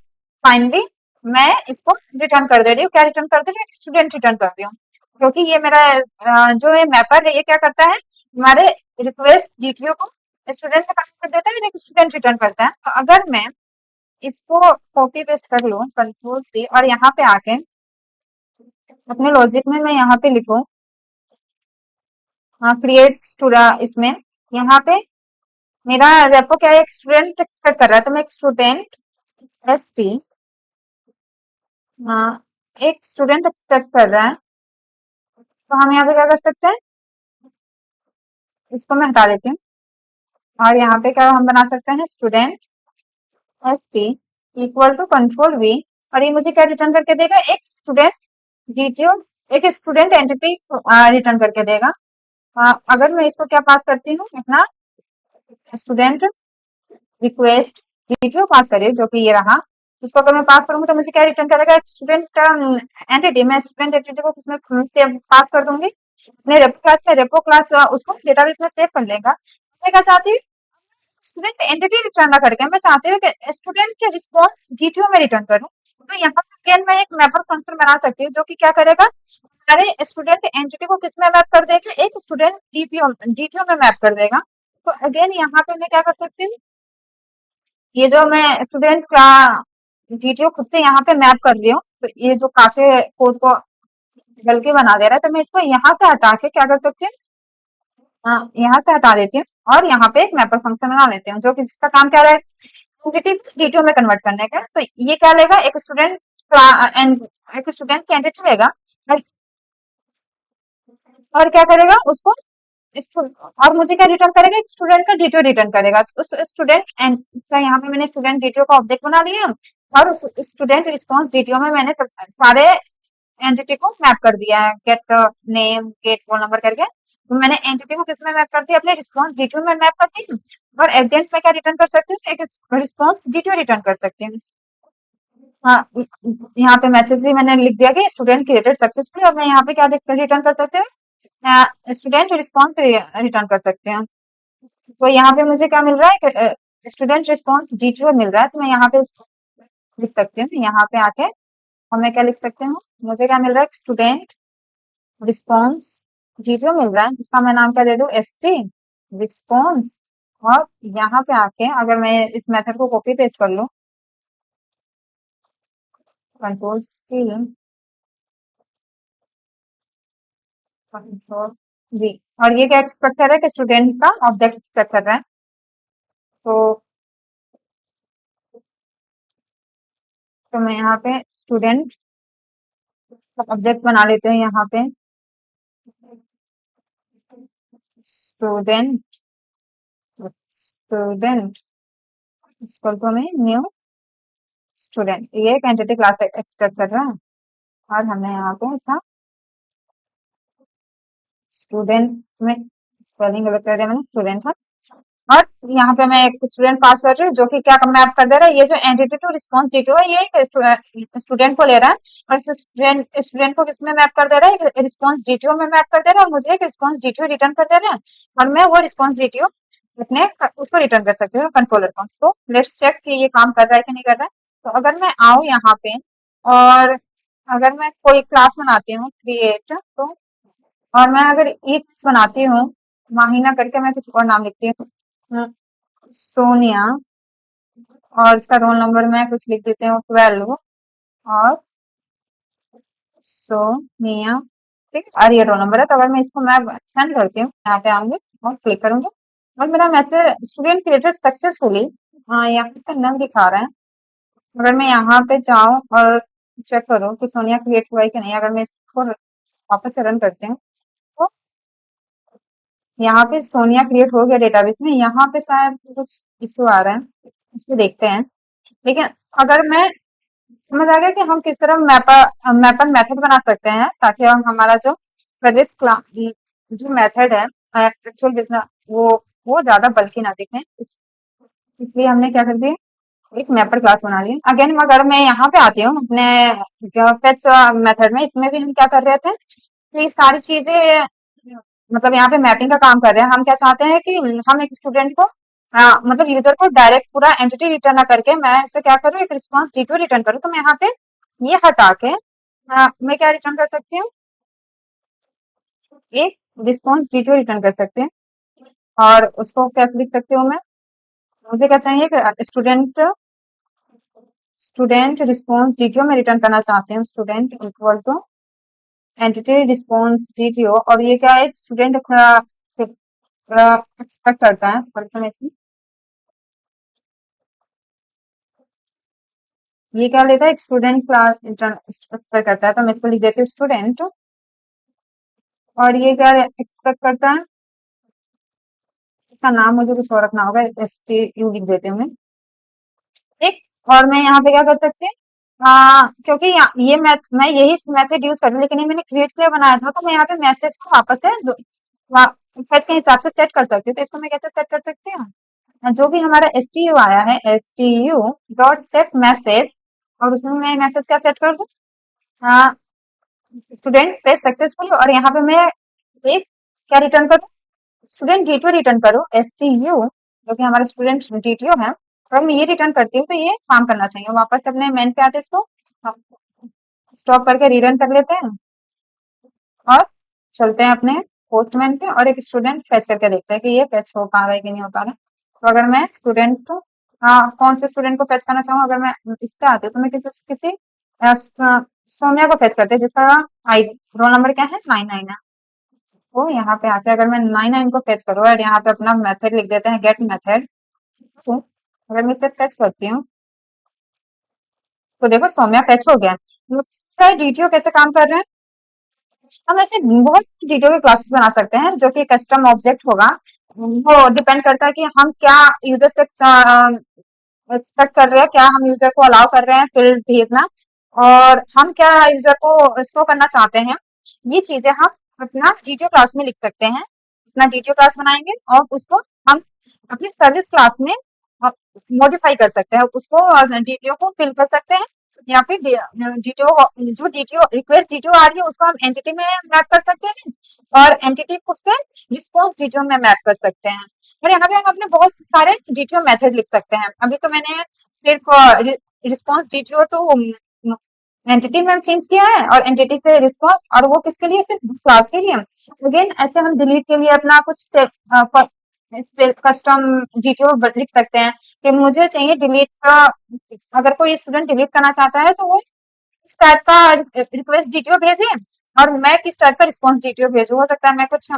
फाइनली मैं इसको रिटर्न कर दे रही हूँ। क्या रिटर्न कर दे रही हूँ, स्टूडेंट रिटर्न कर रही हूँ, क्योंकि ये मेरा जो है मैपर है, ये क्या करता है, हमारे रिक्वेस्ट डीटीओ को स्टूडेंट में कन्वर्ट कर देता है, एक स्टूडेंट रिटर्न करता है। तो अगर मैं इसको कॉपी पेस्ट कर लूं कंट्रोल से, और यहाँ पे आके अपने लॉजिक में मैं यहाँ पे लिखूं, हाँ, क्रिएट स्टूडेंट, इसमें यहाँ पे मेरा रेपो क्या है, एक स्टूडेंट एक्सपेक्ट कर रहा है, तो मैं एक स्टूडेंट एस टी, एक स्टूडेंट एक्सपेक्ट कर रहा है, तो हम यहाँ पे क्या कर सकते हैं, इसको मैं हटा देती हूँ, और यहाँ पे क्या हम बना सकते हैं, student S T equal to control V, और ये मुझे क्या रिटर्न करके देगा, एक स्टूडेंट डीटीओ, एक स्टूडेंट एंटिटी रिटर्न करके देगा। अगर मैं इसको क्या पास करती हूँ, अपना स्टूडेंट रिक्वेस्ट डीटीओ पास करिए, जो कि ये रहा, इसको अगर मैं पास करूंगी तो मुझे क्या रिटर्न करेगा, एक स्टूडेंट एंटिटी। मैं स्टूडेंट एंटिटी को किसमें से पास कर दूंगी, अपने रेपो क्लास में, रेपो क्लास उसको डेटाबेस में सेव कर लेगा। मैं क्या चाहती हूँ, स्टूडेंट एंटिटी रिटर्न ना करके मैं चाहती हूँ कि स्टूडेंट के रिस्पॉन्स डीटीओ में रिटर्न करूँ। तो यहाँ पर अगेन मैं एक मैपर फंक्शन बना सकती हूँ, जो कि क्या करेगा, हमारे स्टूडेंट एंटिटी को किसमें मैप कर देगा, एक स्टूडेंट डीटीओ में मैप कर देगा। तो अगेन यहाँ पे मैं क्या कर सकती हूँ, ये जो मैं स्टूडेंट का डीटीओ खुद से यहाँ पे मैप कर दिया हूँ, तो ये जो काफी कोड को बल्कि बना दे रहा है, तो मैं इसको यहाँ से हटा के क्या कर सकती हूँ, यहाँ से हटा देती हूँ, और यहाँ पे एक मैपर फंक्शन बना लेती हूँ, जो कि जिसका काम क्या है, एंटिटी डीटीओ में कन्वर्ट करने का। तो ये क्या लेगा, एक स्टूडेंट एक स्टूडेंट की एंटिटी लेगा, और क्या करेगा उसको, और मुझे क्या रिटर्न करेगा, एक स्टूडेंट का डीटीओ रिटर्न करेगा। तो उस स्टूडेंट एंड, तो यहाँ पे मैंने स्टूडेंट डीटीओ का ऑब्जेक्ट बना लिया, और उस स्टूडेंट रिस्पॉन्स डीटीओ में मैंने सारे एंटिटी को मैप कर दिया है, get name, get phone number करके। तो मैंने एंटिटी को किसमें मैप कर दिया, अपने रिस्पॉन्स डीटीओ में मैप कर दी, और एट द एंड में क्या रिटर्न कर सकती हूँ, एक रिस्पॉन्स डीटीओ रिटर्न कर सकती हूँ। हाँ, यहाँ पे मैसेज भी मैंने लिख दिया कि स्टूडेंट क्रिएटेड सक्सेसफुली, और मैं यहाँ पे क्या रिटर्न कर सकती हूँ, स्टूडेंट रिस्पॉन्स रिटर्न कर सकते हैं। तो यहाँ पे मुझे क्या मिल रहा है, स्टूडेंट रिस्पॉन्स डीटीओ मिल रहा है, तो मैं यहाँ पे उसको लिख सकती हूँ, यहाँ पे आके, और मैं क्या लिख सकती हूँ, मुझे क्या मिल रहा है, स्टूडेंट रिस्पॉन्स डीटीओ मिल रहा है, जिसका मैं नाम क्या दे दूँ, एस टी रिस्पॉन्स। और यहाँ पे आके अगर मैं इस मेथड को कॉपी पेस्ट कर लूँ, कंट्रोल सी, कंट्रोल वी, और ये क्या एक्सपेक्ट कर रहा है, कि स्टूडेंट का ऑब्जेक्ट एक्सपेक्ट कर रहा है। तो मैं यहाँ पे स्टूडेंट ऑब्जेक्ट बना लेते हैं, यहाँ पे स्टूडेंट, स्टूडेंट इक्वल टू में न्यू स्टूडेंट, ये एक एंटिटी क्लास एक्सपेक्ट कर रहा है और हमने यहाँ पे इसका स्टूडेंट में स्पेलिंग गलत कर दिया मैंने, स्टूडेंट है। और यहाँ पे मैं एक स्टूडेंट पास कर रही हूँ जो कि क्या मैप कर दे रहा है, ये जो एंटिटी टू रिस्पॉन्स डिटो है ये एक स्टूडेंट को ले रहा है और स्टूडेंट स्टूडेंट को किसमें मैप कर दे रहा है, रिस्पॉन्स डिटो में मैप कर दे रहा है और मुझे एक रिस्पॉन्स डिटो रिटर्न कर दे रहा है और मैं वो रिस्पॉन्स डिटो अपने उसको रिटर्न कर सकती हूँ कंट्रोलर को। तो लेट्स चेक कि ये काम कर रहा है कि नहीं कर रहा है। तो अगर मैं आऊँ यहाँ पे और अगर मैं कोई क्लास बनाती हूँ क्रिएट, तो और मैं अगर ये क्लास बनाती हूँ माहिना करके, मैं कुछ और नाम लिखती हूँ, सोनिया, और इसका रोल नंबर मैं कुछ लिख देती हूँ 12 और सोनिया, ठीक है। और ये रोल नंबर है। तो अगर मैं इसको मैं सेंड करती हूँ, यहाँ पे आऊंगी और क्लिक करूंगी और मेरा मैसेज स्टूडेंट क्रिएटेड सक्सेसफुली, हाँ यहाँ पे नल दिखा रहा है। अगर मैं यहाँ पे जाऊँ और चेक करूँ कि सोनिया क्रिएट हुआ है कि नहीं, अगर मैं इसको वापस से रन करती हूँ तो यहाँ पे सोनिया क्रिएट हो गया डेटाबेस में। यहाँ पे शायद कुछ इशू आ रहा है, इसको देखते हैं। लेकिन अगर मैं समझ आ गया कि हम किस तरह मैपर मेथड बना सकते हैं ताकि हम हमारा जो सर्विस जो मेथड है एक्चुअल बिजनेस वो ज्यादा बल्कि ना दिखे, इसलिए हमने क्या कर दिया, एक मैपर क्लास बना लिया। अगेन अगर मैं यहाँ पे आती हूँ अपने फेच मेथड में, इसमें भी हम क्या कर रहे थे, तो ये सारी चीजें मतलब यहाँ पे मैपिंग का काम कर रहे हैं। हम क्या चाहते हैं कि हम एक स्टूडेंट को मतलब यूजर को डायरेक्ट पूरा एंटिटी रिटर्न ना करके मैं उसे क्या करूँ, एक रिस्पॉन्स डिटो रिटर्न करूँ। तो मैं यहाँ पे ये हटा के मैं क्या रिटर्न कर सकती हूँ, एक रिस्पॉन्स डिटो रिटर्न कर सकते हैं। और उसको कैसे लिख सकती हूँ मैं, मुझे क्या चाहिए कि स्टूडेंट रिस्पॉन्स डिटो में रिटर्न करना चाहते हैं, student equal to entity response ditto. और ये क्या है, स्टूडेंट एक्सपेक्ट करता है इसमें, ये क्या लेता है, एक स्टूडेंट क्लास एक्सपेक्ट करता है। तो मैं इसको लिख देती हूँ स्टूडेंट, और ये क्या एक्सपेक्ट करता है, इसका नाम मुझे कुछ और रखना होगा, STU लिख देती हूँ मैं, ठीक। और मैं यहाँ पे क्या कर सकती हूँ, क्योंकि ये मैं यही मेथड यूज कर रही हूँ, लेकिन ये मैंने क्रिएट के लिए बनाया था। तो मैं यहाँ पे मैसेज को वापस से फेच के हिसाब से सेट कर सकती हूँ। तो इसको मैं कैसे सेट कर सकती हूँ, जो भी हमारा STU आया है, STU डॉट सेट मैसेज, और उसमें मैं मैसेज क्या सेट कर दूँ, स्टूडेंट फेज सक्सेसफुल। और यहाँ पे मैं एक क्या रिटर्न करूँ, स्टूडेंट डिटो रिटर्न करो, STU जो कि हमारा स्टूडेंट डिटो है। अगर मैं ये रिटर्न करती हूँ तो ये काम करना चाहिए। वापस अपने मेन पे आते इसको स्टॉप करके रीरन कर लेते हैं और चलते हैं अपने पोस्टमैन पे और एक स्टूडेंट फेच करके देखते हैं कि ये फेच हो पा रहा है कि नहीं हो पा रहा है। तो अगर मैं स्टूडेंट को कौन से स्टूडेंट को फेच करना चाहूँ, अगर मैं इस पे आती हूँ तो मैं किसी सोम्या को फेच करते हैं जिसका आई रोल नंबर क्या है, 99 है। तो यहाँ पे आके अगर मैं 99 को फेच करूँ और यहाँ पे अपना मेथड लिख देते हैं गेट मेथड, तो अगर मैं इसे फेच करती हूँ तो देखो सौम्या फेच हो गया। सर डीटीओ कैसे काम कर रहे हैं, हम ऐसे बहुत सारे डीटीओ के क्लासेस बना सकते हैं जो कि कस्टम ऑब्जेक्ट होगा। वो डिपेंड करता है कि हम क्या यूजर से एक्सपेक्ट कर रहे हैं, क्या हम यूजर को अलाउ कर रहे हैं फील्ड भेजना, और हम क्या यूजर को शो करना चाहते हैं। ये चीजें हम अपना डीटीओ क्लास में लिख सकते हैं। अपना डीटीओ क्लास बनाएंगे और उसको हम अपनी सर्विस क्लास में मॉडिफाई कर सकते हैं, उसको डीटीओ को फिल कर सकते हैं, या फिर डीटीओ जो डीटीओ रिक्वेस्ट डीटीओ आ रही है उसको हम एंटिटी में मैप कर सकते हैं और एंटिटी को से रिस्पॉन्स डीटीओ में मैप कर सकते हैं। और यहाँ पे हम अपने बहुत सारे डीटीओ मेथड लिख सकते हैं। अभी तो मैंने सिर्फ रिस्पॉन्स डीटीओ टू एंटिटी में चेंज किया है और एंटिटी से रिस्पॉन्स, और वो किसके लिए, सिर्फ क्लास के लिए। अगेन ऐसे हम डिलीट के लिए अपना कुछ इस पे कस्टम डिटेल लिख सकते हैं कि मुझे चाहिए डिलीट का, अगर कोई स्टूडेंट डिलीट करना चाहता है तो वो किस टाइप का रिक्वेस्ट डिटेल भेजे और मैं किस टाइप का रिस्पॉन्स डिटेल भेजू। हो सकता है मैं कुछ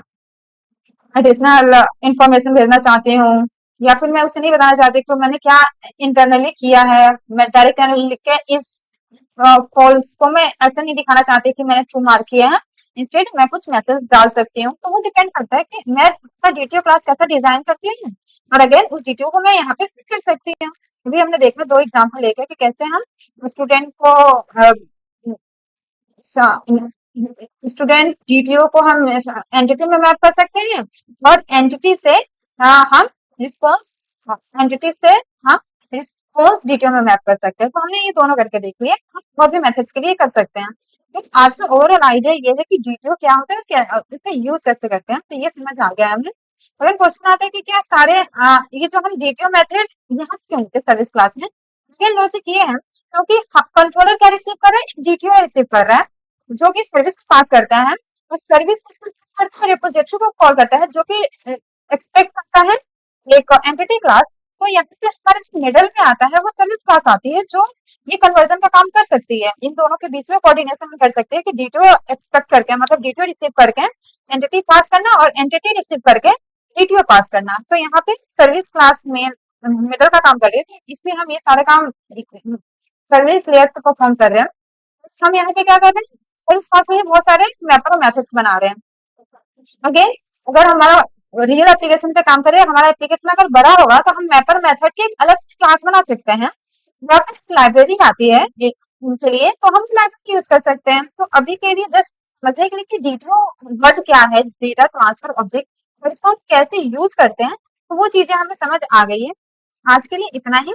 एडिशनल इंफॉर्मेशन भेजना चाहती हूँ, या फिर मैं उसे नहीं बताना चाहती तो मैंने क्या इंटरनली किया है, मैं डायरेक्ट लिख के इस कॉल्स को मैं ऐसा नहीं दिखाना चाहती कि मैंने ट्रू मार्क किया है, इंस्टेड मैं कुछ मैसेज डाल सकती हूँ। तो वो डिपेंड करता है कि मैं अपना डीटीओ क्लास कैसा डिजाइन करती हूँ, और अगेन उस डीटीओ को मैं यहाँ पे फिट कर सकती हूँ। अभी हमने देखा 2 एग्जांपल लेके कि कैसे हम स्टूडेंट को स्टूडेंट डीटीओ को हम एंटिटी में मैप कर सकते हैं और एंटिटी से हम रिस्पॉन्स एंटिटी से हम रिस्पॉन्स डीटीओ में मैप कर सकते हैं। तो हमने ये दोनों करके देख लिए, हम और भी मेथड्स के लिए कर सकते हैं। तो आज का ओवरऑल आइडिया ये है कि डीटीओ क्या होता है, क्या इसका यूज कैसे करते हैं, तो ये समझ आ गया हमें। अगर क्वेश्चन आता है कि क्या सारे ये जो हम डीटीओ मेथड यहाँ क्यों होते सर्विस क्लास में, ये लॉजिक ये है क्योंकि कंट्रोलर क्या रिसीव कर रहा है, डीटीओ रिसीव कर रहा है जो कि सर्विस को पास करता है, और सर्विस किसको करता है, रिपोजिटरी को कॉल करता है जो कि एक्सपेक्ट करता है एक एंटिटी क्लास। तो यहाँ पे हमारे जो मिडल में आता है वो सर्विस क्लास आती है जो ये कन्वर्जन का काम कर सकती है, इन दोनों के बीच में कोऑर्डिनेशन कर सकते हैं कि डीटीओ एक्सपेक्ट करके मतलब डीटीओ रिसीव करके एंटिटी पास करना और एंटिटी रिसीव करके डीटीओ पास करना। तो यहाँ पे सर्विस क्लास में मिडल का काम कर रही है, इसलिए हम ये सारे काम सर्विस लेयर पे परफॉर्म कर रहे हैं। हम यहाँ पे क्या कर रहे हैं, सर्विस क्लास में बहुत सारे मैपर और मेथड्स बना रहे हैं। अगेन अगर हमारा रियल एप्लीकेशन पे काम करे, हमारा एप्लीकेशन अगर बड़ा होगा तो हम मैपर मेथड की एक अलग से क्लास बना सकते हैं, या फिर लाइब्रेरी आती है उनके लिए तो हम लाइब्रेरी यूज कर सकते हैं। तो अभी के लिए जस्ट समझने के लिए कि डीटीओ वर्ड क्या है, डेटा ट्रांसफर ऑब्जेक्ट, और इसको हम कैसे यूज करते हैं, तो वो चीजें हमें समझ आ गई है। आज के लिए इतना ही।